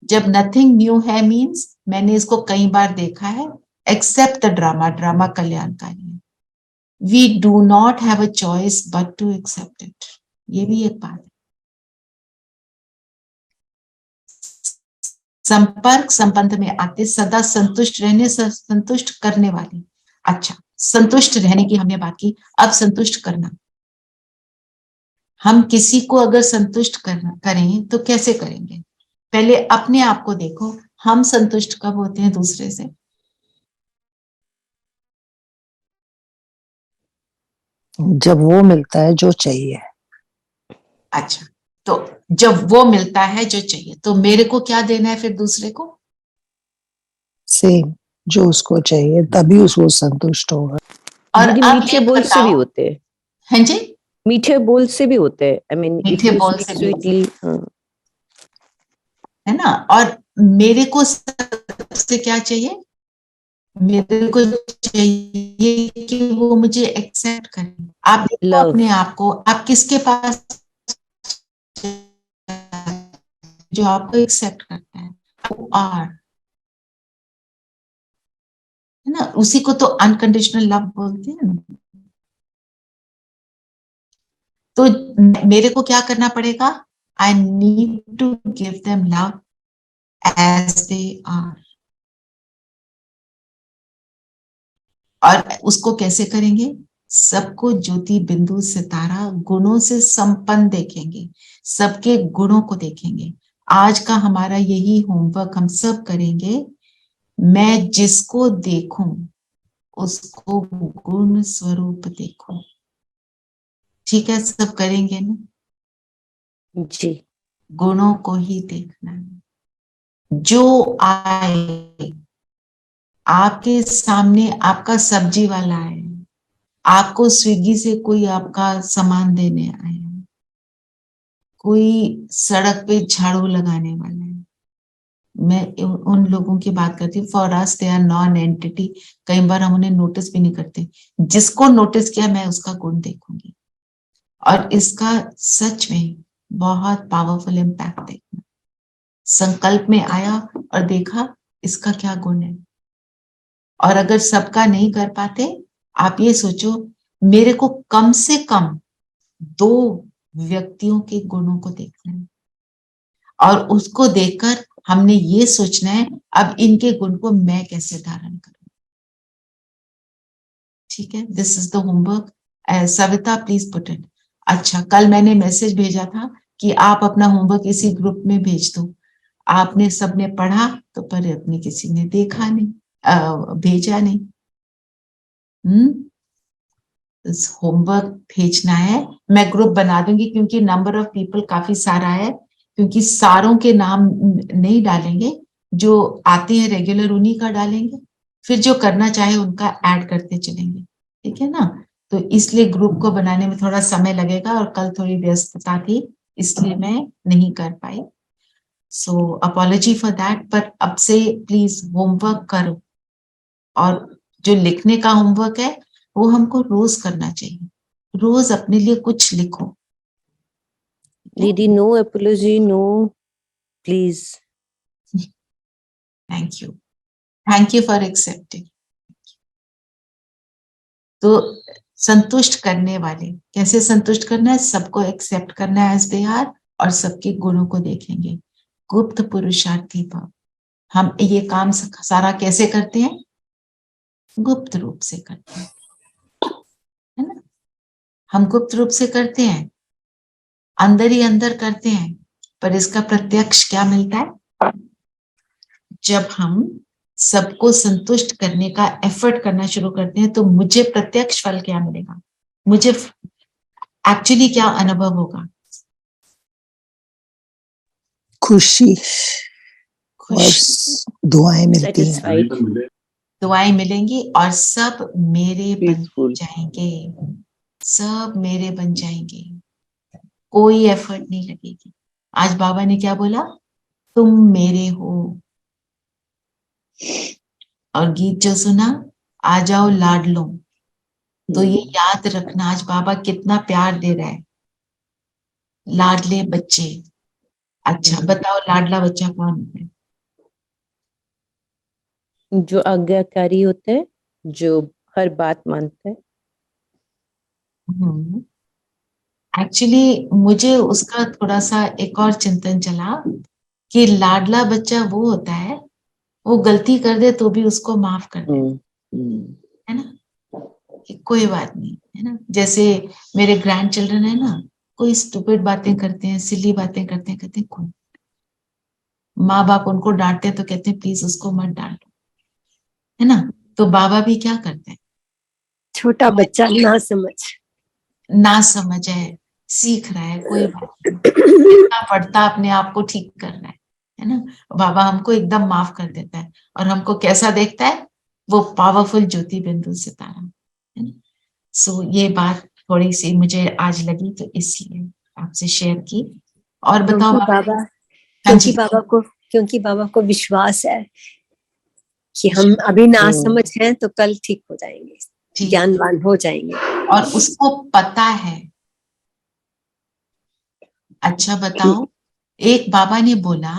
जब नथिंग न्यू है मीन्स मैंने इसको कई बार देखा है, एक्सेप्ट द ड्रामा, ड्रामा कल्याणकारी है। We do not have a choice but to accept it. ये भी एक बात है। संपर्क संबंध में आते सदा संतुष्ट रहने, संतुष्ट करने वाली। अच्छा, संतुष्ट रहने की हमने बात की, अब संतुष्ट करना। हम किसी को अगर संतुष्ट करें तो कैसे करेंगे? पहले अपने आप को देखो, हम संतुष्ट कब होते हैं दूसरे से? जब वो मिलता है जो चाहिए। अच्छा, तो जब वो मिलता है जो चाहिए, तो मेरे को क्या देना है फिर दूसरे को? सेम जो उसको चाहिए, तभी उसको संतुष्ट होगा। और अब मीठे बोल से भी होते हैं। हाँ जी, मीठे बोल से भी होते हैं। आई मीन मीठे बोल से भी स्वीटली, है ना। और मेरे को सबसे क्या चाहिए? मेरे को चाहिए कि वो मुझे एक्सेप्ट करे। आप देखो Love. अपने आप को, आप किसके पास जो आपको एक्सेप्ट करता है, वो आर, है ना। उसी को तो अनकंडीशनल लव बोलते हैं ना। तो मेरे को क्या करना पड़ेगा? I need to give them love as they are. और उसको कैसे करेंगे? सबको ज्योति बिंदु सितारा गुणों से संपन्न देखेंगे, सबके गुणों को देखेंगे। आज का हमारा यही होमवर्क हम सब करेंगे। मैं जिसको देखूं उसको गुण स्वरूप देखूं। ठीक है, सब करेंगे ना? जी। गुणों को ही देखना है। जो आए आपके सामने, आपका सब्जी वाला है, आपको स्विगी से कोई आपका सामान देने आया, कोई सड़क पे झाड़ू लगाने वाला है, मैं उन लोगों की बात करती हूँ। For us they are non entity. कई बार हम उन्हें नोटिस भी नहीं करते। जिसको नोटिस किया, मैं उसका गुण देखूंगी। और इसका सच में बहुत पावरफुल इम्पैक्ट देखना। संकल्प में आया और देखा इसका क्या गुण है। और अगर सबका नहीं कर पाते, आप ये सोचो मेरे को कम से कम 2 व्यक्तियों के गुणों को देखना है, और उसको देखकर हमने ये सोचना है अब इनके गुण को मैं कैसे धारण करूं। ठीक है, this is the homework. Savita please put it. अच्छा, कल मैंने मैसेज भेजा था कि आप अपना होमवर्क इसी ग्रुप में भेज दो। आपने सबने पढ़ा तो, पर अपने किसी ने देखा नहीं, भेजा नहीं। होमवर्क भेजना है। मैं ग्रुप बना दूंगी क्योंकि नंबर ऑफ पीपल काफी सारा है, क्योंकि सारों के नाम नहीं डालेंगे, जो आते हैं रेगुलर उन्हीं का डालेंगे, फिर जो करना चाहे उनका ऐड करते चलेंगे, ठीक है ना। तो इसलिए ग्रुप को बनाने में थोड़ा समय लगेगा और कल थोड़ी व्यस्तता थी इसलिए मैं नहीं कर पाई, सो अपॉलॉजी फॉर दैट। पर अब से प्लीज होमवर्क करो, और जो लिखने का होमवर्क है वो हमको रोज करना चाहिए, रोज अपने लिए कुछ लिखो। दीदी no apology, no please. Thank you for accepting. तो संतुष्ट करने वाले, कैसे संतुष्ट करना है, सबको एक्सेप्ट करना है एज दे आर, और सबके गुणों को देखेंगे। गुप्त पुरुषार्थी भाव, हम ये काम सारा कैसे करते हैं, गुप्त रूप से करते हैं, है ना। हम गुप्त रूप से करते हैं, अंदर ही अंदर करते हैं, पर इसका प्रत्यक्ष क्या मिलता है, जब हम सबको संतुष्ट करने का एफर्ट करना शुरू करते हैं तो मुझे प्रत्यक्ष फल क्या मिलेगा, मुझे एक्चुअली क्या अनुभव होगा, खुशी और दुआएं मिलती हैं, दुआएं मिलेंगी और सब मेरे बन जाएंगे, सब मेरे बन जाएंगे, कोई एफर्ट नहीं लगेगी। आज बाबा ने क्या बोला, तुम मेरे हो, और गीत जो सुना, आ जाओ लाडलो, तो ये याद रखना आज बाबा कितना प्यार दे रहा है, लाडले बच्चे। अच्छा बताओ, लाडला बच्चा कौन है, जो आज्ञाकारी होते हैं, जो हर बात मानते हैं। एक्चुअली मुझे उसका थोड़ा सा एक और चिंतन चला कि लाडला बच्चा वो होता है, वो गलती कर दे तो भी उसको माफ कर दे, है ना, कि कोई बात नहीं, है ना। जैसे मेरे ग्रैंड चिल्ड्रन है ना, कोई स्टूपिड बातें करते हैं, सिली बातें करते हैं, कहते हैं कोई, माँ बाप उनको डांटते हैं तो कहते हैं प्लीज उसको मत डांटो, है ना। तो बाबा भी क्या करते हैं, छोटा बच्चा ना समझ है, सीख रहा है, कोई बात नहीं, पढ़ता अपने आप को ठीक कर रहा है ना। बाबा हमको एकदम माफ कर देता है और हमको कैसा देखता है, वो पावरफुल ज्योति बिंदु सितारा, है ना। सो ये बात थोड़ी सी मुझे आज लगी तो इसलिए आपसे शेयर की। और बताओ बाबा। क्योंकि बाबा को विश्वास है कि हम अभी ना समझ हैं तो कल ठीक हो जाएंगे, ज्ञानवान हो जाएंगे, और उसको पता है। अच्छा बताओ, एक बाबा ने बोला,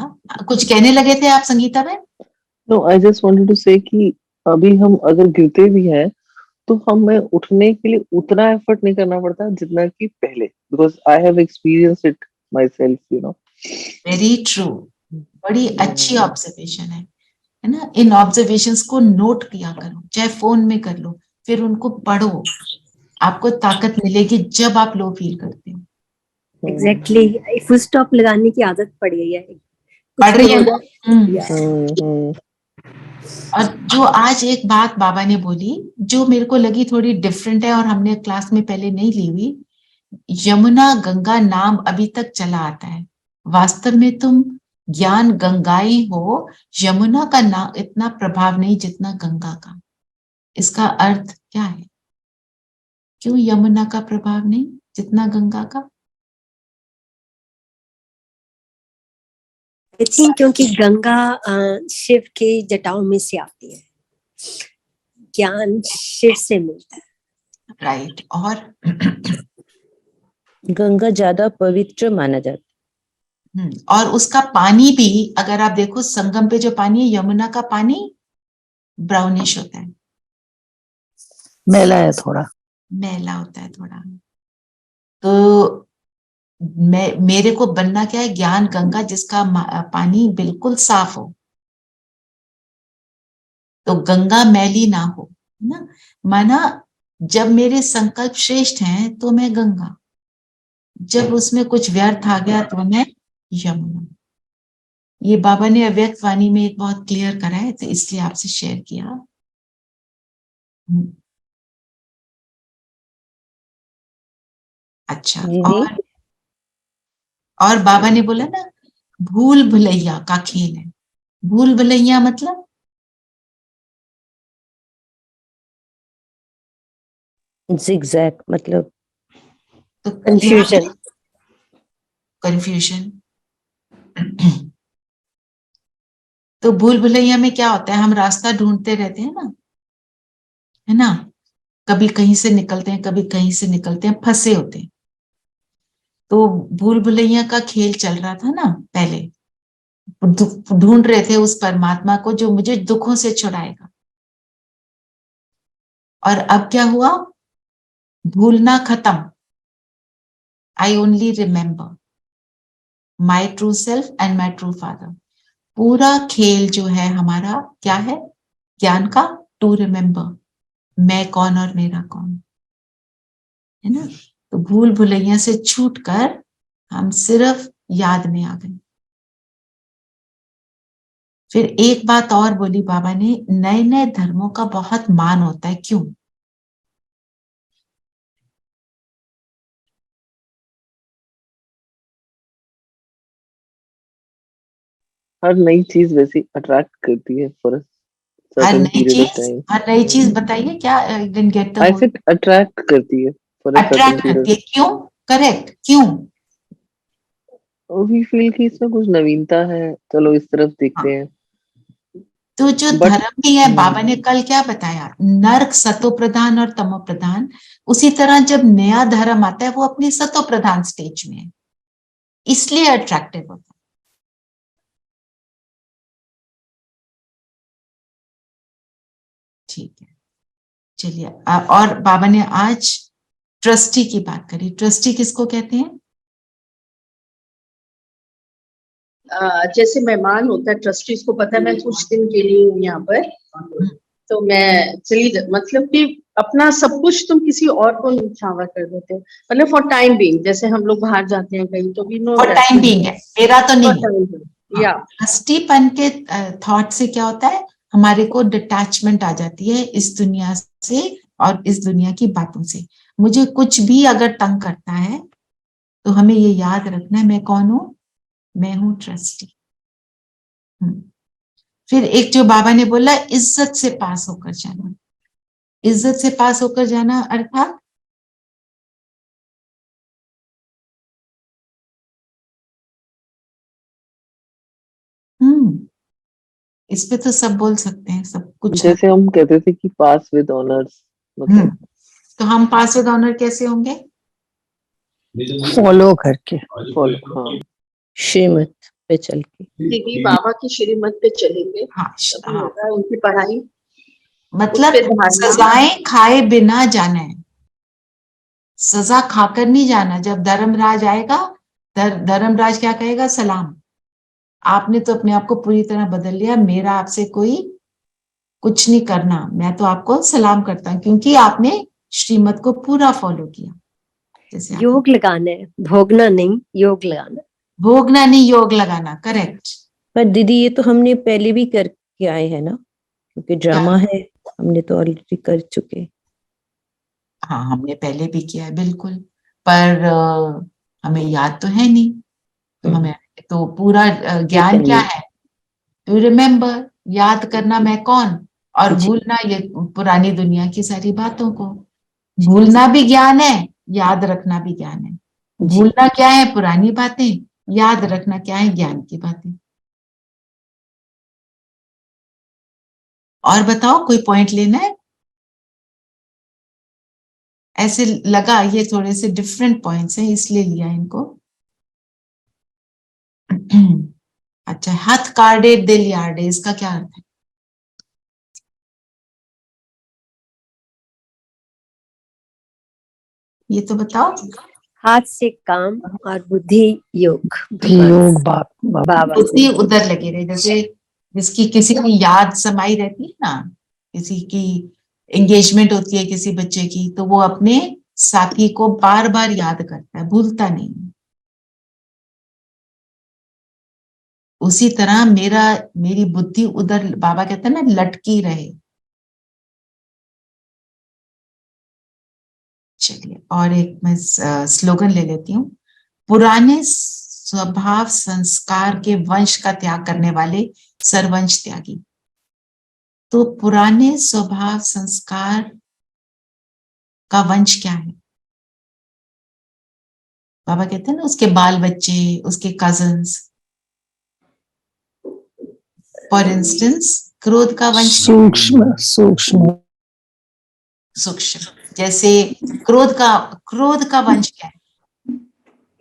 कुछ कहने लगे थे आप संगीता में? No, I just wanted to say कि अभी हम अगर गिरते भी हैं तो हमें उठने के लिए उतना एफर्ट नहीं करना पड़ता जितना कि पहले, because I have experience it my self, you know. Very true, बड़ी अच्छी ऑब्जर्वेशन है ना। इन ऑब्जर्वेशंस को नोट किया करो, चाहे फोन में कर लो, फिर उनको पढ़ो, आपको ताकत मिलेगी जब आप लो फील करते हो। एग्जैक्टली, फुल स्टॉप लगाने की आदत पड़ गई है, पढ़ रही है। और जो आज एक बात बाबा ने बोली जो मेरे को लगी थोड़ी डिफरेंट है और हमने क्लास में पहले नहीं ली हुई, यमुना गंगा नाम अभी तक चला आता है, वास्तव में तुम ज्ञान गंगाई हो, यमुना का नाम इतना प्रभाव नहीं जितना गंगा का। इसका अर्थ क्या है, क्यों यमुना का प्रभाव नहीं जितना गंगा का? आई थिंक क्योंकि गंगा शिव के जटाओं में से आती है, ज्ञान शिव से मिलता है। राइट, और गंगा ज्यादा पवित्र माना जाता है। और उसका पानी भी अगर आप देखो, संगम पे जो पानी है, यमुना का पानी ब्राउनिश होता है, मैला है, थोड़ा मैला होता है थोड़ा। तो मेरे को बनना क्या है, ज्ञान गंगा जिसका पानी बिल्कुल साफ हो, तो गंगा मैली ना हो, है ना। माना जब मेरे संकल्प श्रेष्ठ हैं तो मैं गंगा, जब उसमें कुछ व्यर्थ आ गया तो मैं यमुना। ये बाबा ने अव्यक्त वाणी में एक बहुत क्लियर करा है, तो इसलिए आपसे शेयर किया। अच्छा, जी और बाबा ने बोला ना भूल भुलैया का खेल है। भूल भुलैया मतलब zigzag मतलब तो कंफ्यूजन। कंफ्यूजन। तो भूल भुलैया में क्या होता है, हम रास्ता ढूंढते रहते हैं ना, है ना, कभी कहीं से निकलते हैं, कभी कहीं से निकलते हैं, फंसे होते हैं। तो भूल भुलैया का खेल चल रहा था ना पहले, ढूंढ रहे थे उस परमात्मा को जो मुझे दुखों से छुड़ाएगा। और अब क्या हुआ, भूलना खत्म। I only remember my true self and my true father. पूरा खेल जो है हमारा क्या है, ज्ञान का, टू रिमेंबर मैं कौन और मेरा कौन, है ना। तो भूल भुलैया से छूट कर हम सिर्फ याद में आ गए। फिर एक बात और बोली बाबा ने, नए नए धर्मों का बहुत मान होता है, क्यों? हर नई चीज वैसी अट्रैक्ट करती है फॉर हर सर्टेन नई पीरियड ऑफ चीज, टाइम। हर नई चीज बताइए क्या, didn't get the I whole. Said attract करती है for a certain attract period. करती है, क्यों? करेक्ट, क्यों? वी फील कि इसमें कुछ नवीनता है, चलो इस तरफ देखते हाँ, हैं। तो जो बट धर्म भी है, बाबा ने कल क्या बताया, नर्क सतो प्रधान और तमो प्रधान। उसी तरह जब नया धर्म आता है वो अपने सतो प्रधान स्टेज में है, इसलिए अट्रैक्टिव होता है। ठीक है, चलिए। और बाबा ने आज ट्रस्टी की बात करी। ट्रस्टी किसको कहते हैं? जैसे मेहमान होता है ट्रस्टी, को पता है मैं कुछ दिन के लिए हूँ यहाँ पर, तो मैं चली मतलब कि अपना सब कुछ तुम किसी और को न्यौछावर कर देते हो, मतलब फॉर टाइम बीइंग। जैसे हम लोग बाहर जाते हैं कहीं तो भी नो फॉर टाइम बीइंग है, मेरा तो नहीं है। या ट्रस्टीपन के थॉट से क्या होता है, हमारे को डिटैचमेंट आ जाती है इस दुनिया से और इस दुनिया की बातों से। मुझे कुछ भी अगर तंग करता है तो हमें ये याद रखना है, मैं कौन हूं, मैं हूं ट्रस्टी। फिर एक जो बाबा ने बोला, इज्जत से पास होकर जाना। इज्जत से पास होकर जाना अर्थात इस पे तो सब बोल सकते हैं, सब कुछ है। जैसे हम कहते थे कि पास विद ऑनर्स, मतलब तो हम पास विद ऑनर कैसे होंगे? फॉलो करके, फॉलो, हाँ, श्रीमत पे चल के। दीदी बाबा की श्रीमत पे चलेंगे हाँ, तभी होगा उनकी पढ़ाई। मतलब उस पे धारणा। सजाएं खाए बिना जाना है, सजा खाकर नहीं जाना। जब धर्मराज आएगा, धर्मराज क्या कहेगा, सलाम, आपने तो अपने आप को पूरी तरह बदल लिया, मेरा आपसे कोई कुछ नहीं करना, मैं तो आपको सलाम करता हूं क्योंकि आपने श्रीमत को पूरा फॉलो किया। जैसे योग लगाना है, भोगना नहीं, योग लगाना। भोगना नहीं, योग लगाना, करेक्ट। पर दीदी ये तो हमने पहले भी करके आए हैं ना, क्योंकि ड्रामा है, हमने तो ऑलरेडी कर चुके। हाँ, हमने पहले भी किया है बिल्कुल, पर हमें याद तो है नहीं। तो हमें तो पूरा ज्ञान क्या है, टू रिमेम्बर, याद करना मैं कौन, और भूलना ये पुरानी दुनिया की सारी बातों को। भूलना भी ज्ञान है, याद रखना भी ज्ञान है। भूलना क्या है, पुरानी बातें, याद रखना क्या है, ज्ञान की बातें। और बताओ, कोई पॉइंट लेना है? ऐसे लगा ये थोड़े से डिफरेंट पॉइंट्स हैं इसलिए लिया इनको। अच्छा, हथ कार्डे दिल यार्डे, इसका क्या अर्थ है? ये तो बताओ। हाथ से काम और बुद्धि योग। योग बाबा बुद्धि उधर लगी रहे, जैसे जिसकी किसी की याद समाई रहती है ना, किसी की एंगेजमेंट होती है किसी बच्चे की, तो वो अपने साथी को बार बार याद करता है, भूलता नहीं। उसी तरह मेरी बुद्धि उधर, बाबा कहते हैं ना, लटकी रहे। चलिए, और एक मैं स्लोगन ले लेती हूँ। पुराने स्वभाव संस्कार के वंश का त्याग करने वाले सर्वंश त्यागी। तो पुराने स्वभाव संस्कार का वंश क्या है? बाबा कहते हैं ना, उसके बाल बच्चे, उसके कजन्स। फॉर इंस्टेंस, क्रोध का वंश सूक्ष्म सूक्ष्म सूक्ष्म, जैसे क्रोध का वंश क्या है?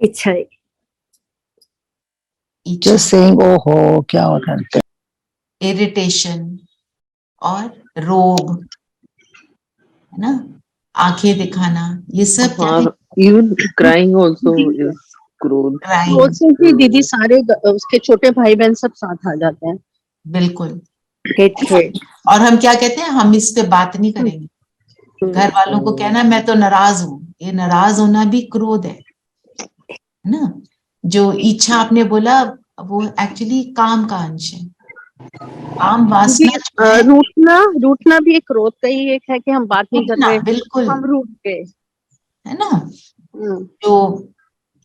इच्छाएं। जस्ट सेइंग ओहो क्या हो करते, इरिटेशन और रोब, है ना, आंखें दिखाना, ये सब क्या है? even crying also is क्रोध। क्रोध से ही दीदी सारे उसके छोटे भाई बहन सब साथ आ जाते हैं। बिल्कुल। हेट्रेड। और हम क्या कहते हैं, हम इस पे बात नहीं करेंगे। घर वालों को कहना मैं तो नाराज हूं, ये नाराज होना भी क्रोध है ना। जो इच्छा आपने बोला, वो एक्चुअली काम का अंश है। काम वासना रूठना भी एक क्रोध का ही एक है कि हम बात नहीं कर रहे, बिल्कुल, हम रूठ गए, है ना। जो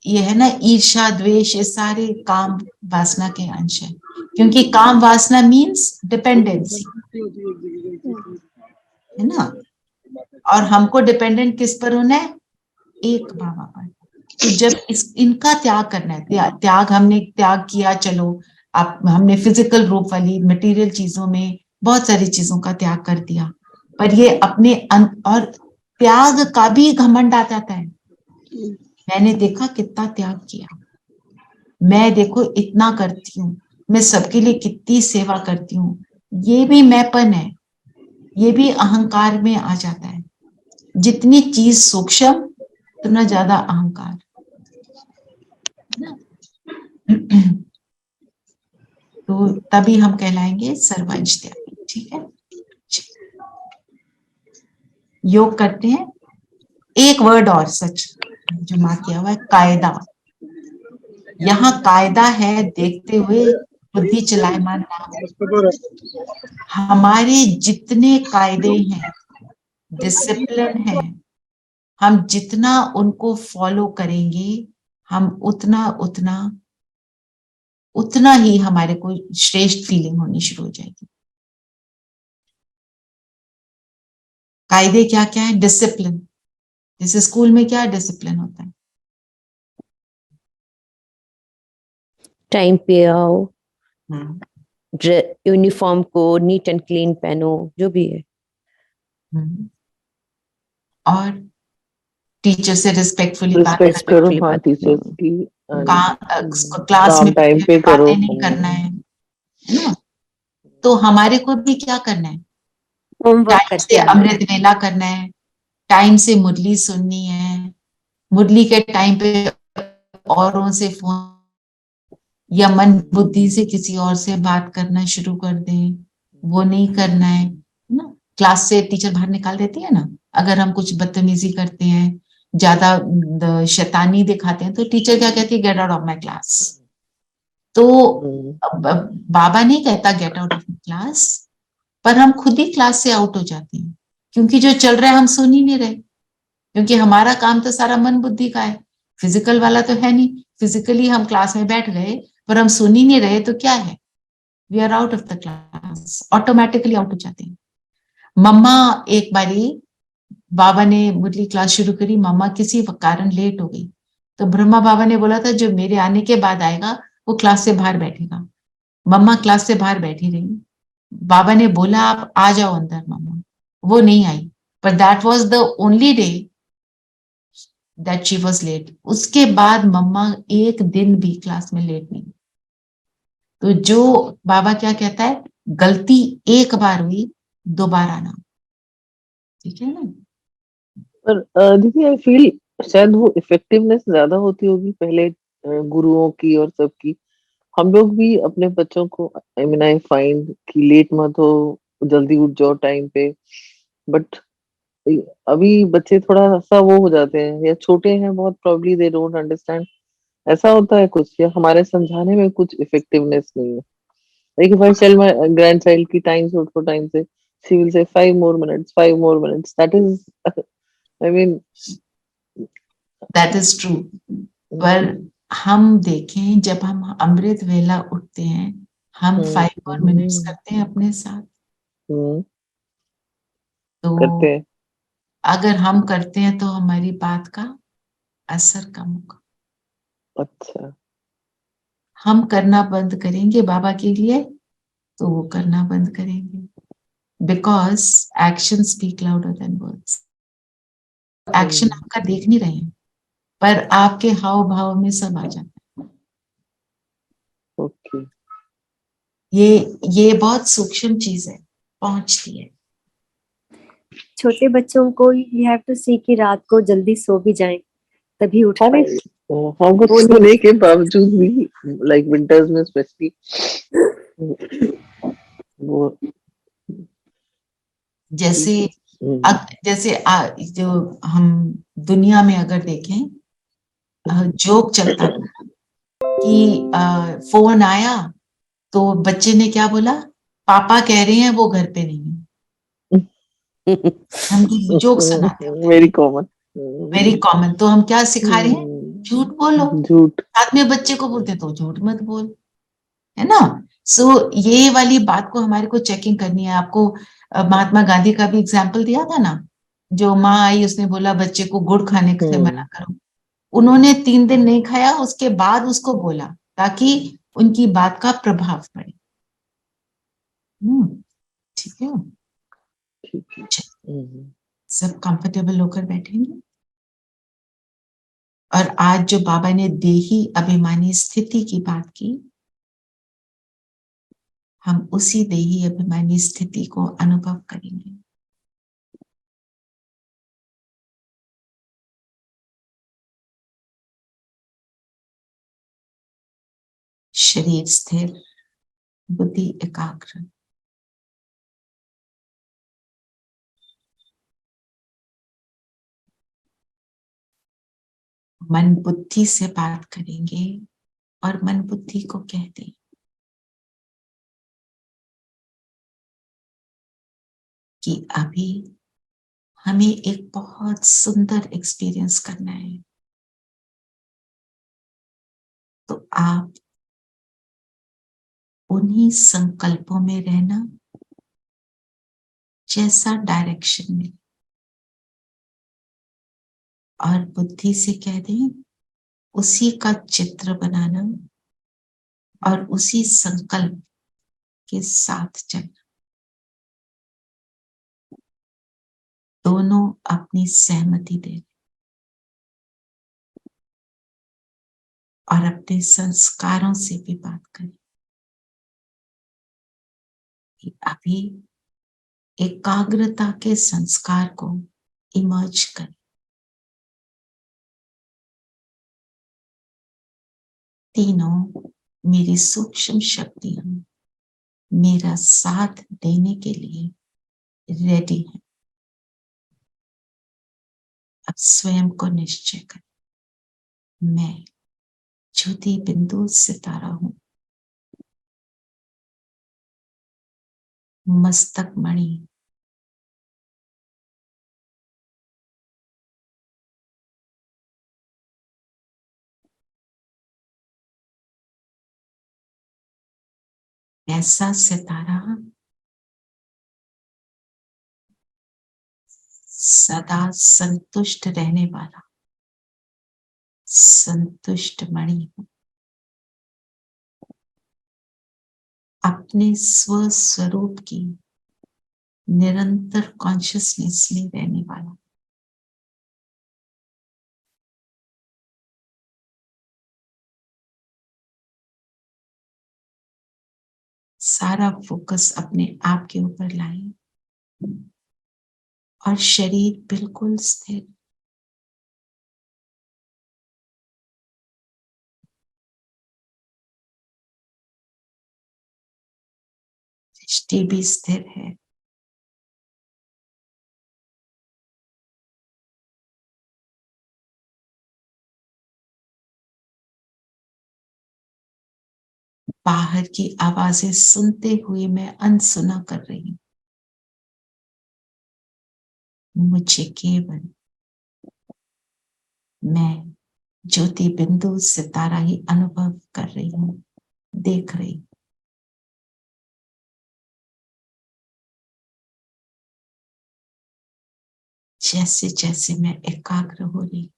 ये है ना, ईर्ष्या द्वेष, ये सारे काम वासना के अंश है, क्योंकि काम वासना मीन्स डिपेंडेंसी, है ना। और हमको डिपेंडेंट किस पर होना है? एक बाबा पर। तो जब इनका त्याग करना है, त्याग हमने त्याग किया, चलो आप हमने फिजिकल रूप वाली मटेरियल चीजों में बहुत सारी चीजों का त्याग कर दिया, पर ये अपने और त्याग का भी घमंड आ जाता है। मैंने देखा कितना त्याग किया, मैं देखो इतना करती हूँ, मैं सबके लिए कितनी सेवा करती हूँ, ये भी मैंपन है, ये भी अहंकार में आ जाता है। जितनी चीज सूक्ष्म उतना ज्यादा अहंकार, तो तभी हम कहलाएंगे सर्वंश त्यागी। ठीक है, योग करते हैं। एक वर्ड और सच जो माँ किया हुआ है, कायदा। यहाँ कायदा है, देखते हुए बुद्धि चलायमान ना हो। हमारे जितने कायदे हैं, डिसिप्लिन है, हम जितना उनको फॉलो करेंगे, हम उतना ही हमारे को श्रेष्ठ फीलिंग होनी शुरू हो जाएगी। कायदे क्या क्या है? डिसिप्लिन। जैसे स्कूल में क्या डिसिप्लिन होता है? टाइम पे आओ, यूनिफॉर्म को नीट एंड क्लीन पहनो, जो भी है। और टीचर से रिस्पेक्टफुली बात करो, हाँ टीचर की। क्लास में टाइम पे करो, बातें नहीं करना है ना। तो हमारे को भी क्या करना है? टाइम से अमृत वेला करना है, टाइम से मुरली सुननी है, मुरली के टाइम पे औरों से फोन या मन बुद्धि से किसी और से बात करना शुरू कर दें, वो नहीं करना है ना। क्लास से टीचर बाहर निकाल देती है ना, अगर हम कुछ बदतमीजी करते हैं, ज्यादा शैतानी दिखाते हैं, तो टीचर क्या कहती है? Get out of my class. तो बाबा नहीं कहता गेट आउट ऑफ क्लास, पर हम खुद ही क्लास से आउट हो जाते हैं, क्योंकि जो चल रहा है हम सुन ही नहीं रहे, क्योंकि हमारा काम तो सारा मन बुद्धि का है, फिजिकल वाला तो है नहीं। फिजिकली हम क्लास में बैठ गए पर हम सुन ही नहीं रहे, तो क्या है? We are out of the class, automatically out हो जाते हैं। मम्मा एक बारी बाबा ने मुरली क्लास शुरू करी, मम्मा किसी कारण लेट हो गई, तो ब्रह्मा बाबा ने बोला था जो मेरे आने के बाद आएगा वो क्लास से बाहर बैठेगा। मम्मा क्लास से बाहर बैठी रही, बाबा ने बोला आप आ जाओ अंदर मम्मा, वो नहीं आई, पर that was the only day that she was late. उसके बाद मम्मा एक दिन भी क्लास में लेट नहीं। तो जो बाबा क्या कहता है, गलती एक बार हुई, दोबारा ना। ठीक है ना। पर दीदी आई फील शायद वो इफेक्टिवनेस ज्यादा होती होगी पहले गुरुओं की और सबकी। हम लोग भी अपने बच्चों को, आई मीन आई फाइंड कि लेट मत हो, जल्दी उठ जाओ टाइम पे, बट अभी बच्चे थोड़ा सा वो हो जाते हैं, या छोटे हैं बहुत, प्रॉब्ली दे डोंट अंडरस्टैंड। ऐसा होता है कुछ, या हमारे समझाने में कुछ इफेक्टिवनेस नहीं है। Like if I tell my grandchild की टाइम से उठो टाइम से, she will say 5 more minutes, 5 more minutes, that is I mean that is true. पर हम देखें, जब हम अमृत वेला उठते हैं, हम 5 और मिनट्स करते हैं अपने साथ। करते तो हैं। अगर हम करते हैं तो हमारी बात का असर कम होगा। अच्छा। हम करना बंद करेंगे बाबा के लिए तो वो करना बंद करेंगे, because action speak louder than words. Action आपका देख नहीं रहे हैं, पर आपके हाव भाव में सब आ जाता है। ओके। ये बहुत सूक्ष्म चीज है, पहुंचती है। छोटे बच्चों को यू हैव टू सी कि रात को जल्दी सो भी जाएं, तभी उठ पाएंगे। हमको सोने के बावजूद भी, लाइक विंटर्स में स्पेशली, वो जैसे जो हम दुनिया में अगर देखें, जोक चलता था कि फोन आया तो बच्चे ने क्या बोला, पापा कह रहे हैं वो घर पे नहीं है। हम जोक सुनाते होते वेरी कॉमन। Very common. तो हम क्या सिखा रहे हैं, झूठ बोलो। झूठ। साथ में बच्चे को बोलते तो झूठ मत बोल, है ना। सो ये वाली बात को हमारे को चेकिंग करनी है। आपको महात्मा गांधी का भी एग्जाम्पल दिया था ना, जो माँ आई उसने बोला बच्चे को गुड़ खाने से मना करो। उन्होंने 3 दिन नहीं खाया, उसके बाद उसको बोला ताकि उनकी बात का प्रभाव पड़े। ठीक है, सब कंफर्टेबल होकर बैठेंगे। और आज जो बाबा ने देही अभिमानी स्थिति की बात की, हम उसी देही अभिमानी स्थिति को अनुभव करेंगे। शरीर स्थिर, बुद्धि एकाग्र। मन बुद्धि से बात करेंगे और मन बुद्धि को कह दें कि अभी हमें एक बहुत सुंदर एक्सपीरियंस करना है। तो आप उन्हीं संकल्पों में रहना जैसा डायरेक्शन में, और बुद्धि से कह दें उसी का चित्र बनाना और उसी संकल्प के साथ चलना। दोनों अपनी सहमति दें और अपने संस्कारों से भी बात करें कि अभी एकाग्रता के संस्कार को इमर्ज करें। तीनों मेरी सूक्ष्म शक्तियां मेरा साथ देने के लिए रेडी है। अब स्वयं को निश्चय करें, मैं ज्योति बिंदु सितारा हूं, मस्तक मणि, ऐसा सितारा सदा संतुष्ट रहने वाला संतुष्ट मणि हूं, अपने स्वस्वरूप की निरंतर कॉन्शियसनेस में रहने वाला। सारा फोकस अपने आप के ऊपर लाएं और शरीर बिल्कुल स्थिर। दृष्टि भी स्थिर है। बाहर की आवाजें सुनते हुए मैं अनसुना कर रही हूं। मुझे केवल मैं ज्योति बिंदु सितारा ही अनुभव कर रही हूँ, देख रही हूँ। जैसे जैसे मैं एकाग्र हो रही,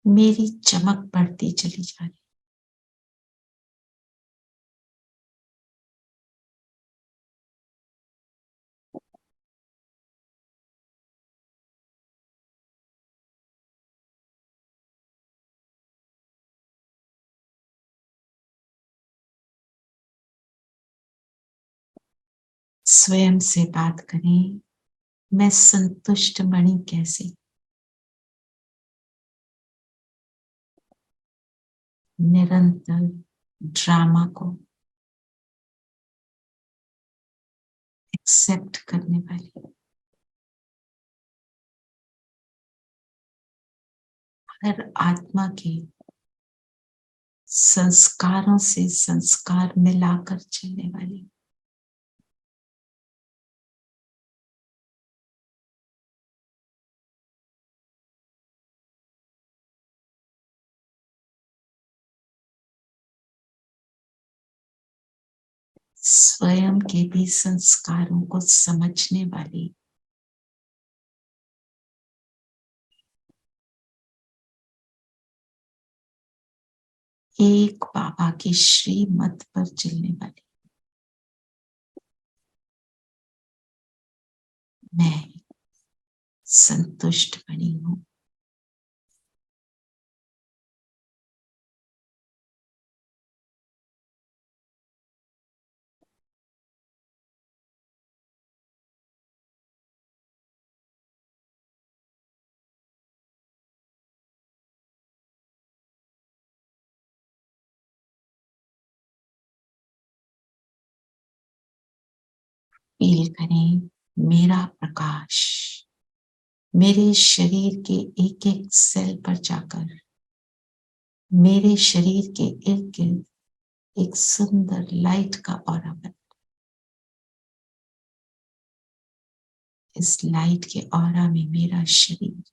मेरी चमक बढ़ती चली जा रही। स्वयं से बात करें, मैं संतुष्ट मणि कैसे? निरंतर ड्रामा को एक्सेप्ट करने वाली, हर आत्मा के संस्कारों से संस्कार मिलाकर चलने वाली, स्वयं के भी संस्कारों को समझने वाली, एक बाबा की श्रीमत पर चलने वाली। मैं संतुष्ट बनी हूं। फील करें मेरा प्रकाश मेरे शरीर के एक एक सेल पर जाकर मेरे शरीर के इर्द गिर्द एक सुंदर लाइट का ऑरा बना। इस लाइट के ऑरा में मेरा शरीर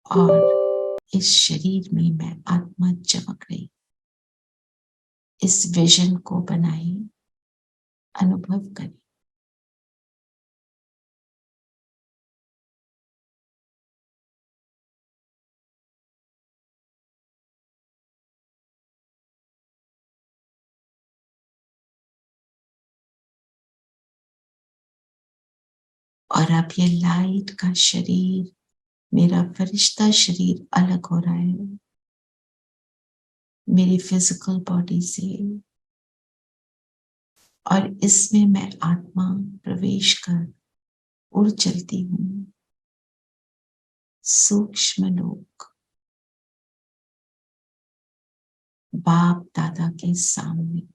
और इस शरीर में मैं आत्मा चमक रही। इस विजन को बनाए, अनुभव करें। और अब ये लाइट का शरीर, मेरा फरिश्ता शरीर अलग हो रहा है मेरी फिजिकल बॉडी से, और इसमें मैं आत्मा प्रवेश कर उड़ चलती हूँ सूक्ष्म लोक, बाप दादा के सामने।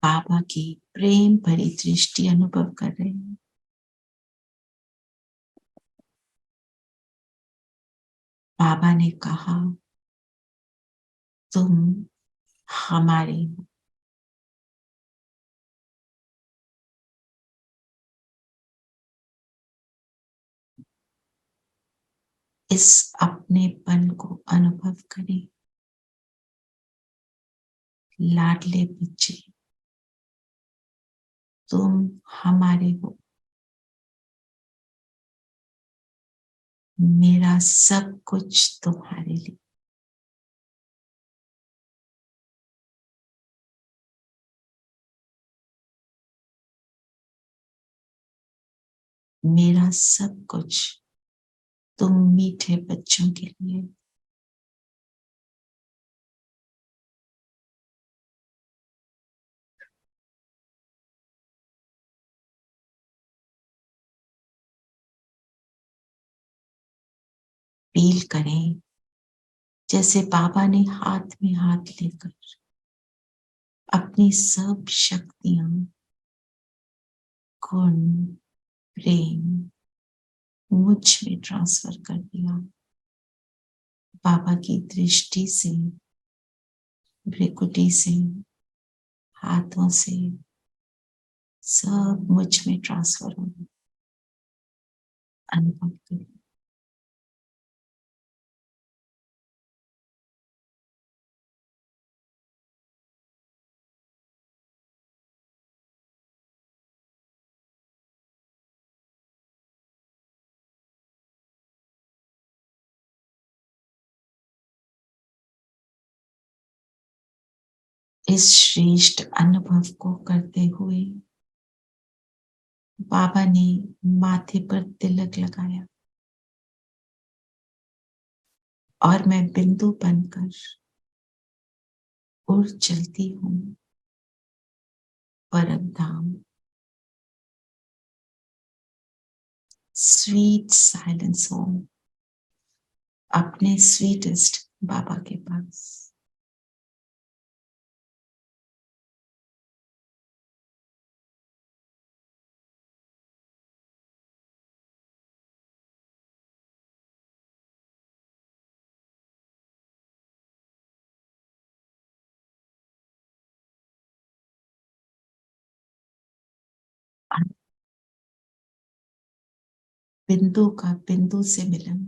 बाबा की प्रेम भरी दृष्टि अनुभव कर रहे हैं। बाबा ने कहा तुम हमारे हो। इस अपनेपन को अनुभव करें। लाडले बच्चे, तुम हमारे हो। मेरा सब कुछ तुम्हारे लिए। मेरा सब कुछ तुम मीठे बच्चों के लिए। फील करें जैसे बाबा ने हाथ में हाथ लेकर अपनी सब शक्तियां, गुण, प्रेम मुझ में ट्रांसफर कर दिया। बाबा की दृष्टि से, भ्रिकुटी से, हाथों से सब मुझ में ट्रांसफर हो, अनुभव करें। इस श्रेष्ठ अनुभव को करते हुए बाबा ने माथे पर तिलक लगाया और मैं बिंदु बनकर उड़ चलती हूँ परम धाम, स्वीट साइलेंस होम, अपने स्वीटेस्ट बाबा के पास। बिंदु का बिंदु से मिलन,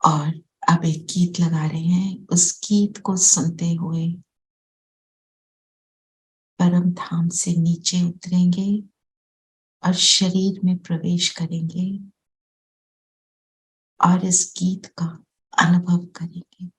और अब एक गीत लगा रहे हैं। उस गीत को सुनते हुए परम धाम से नीचे उतरेंगे और शरीर में प्रवेश करेंगे और इस गीत का अनुभव करेंगे।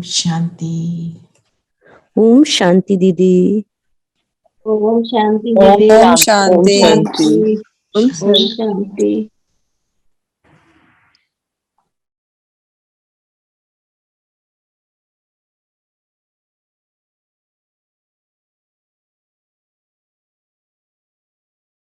शांति। ओम शांति दीदी। ओम शांति ओम दीदी। शांति। ओम शांति।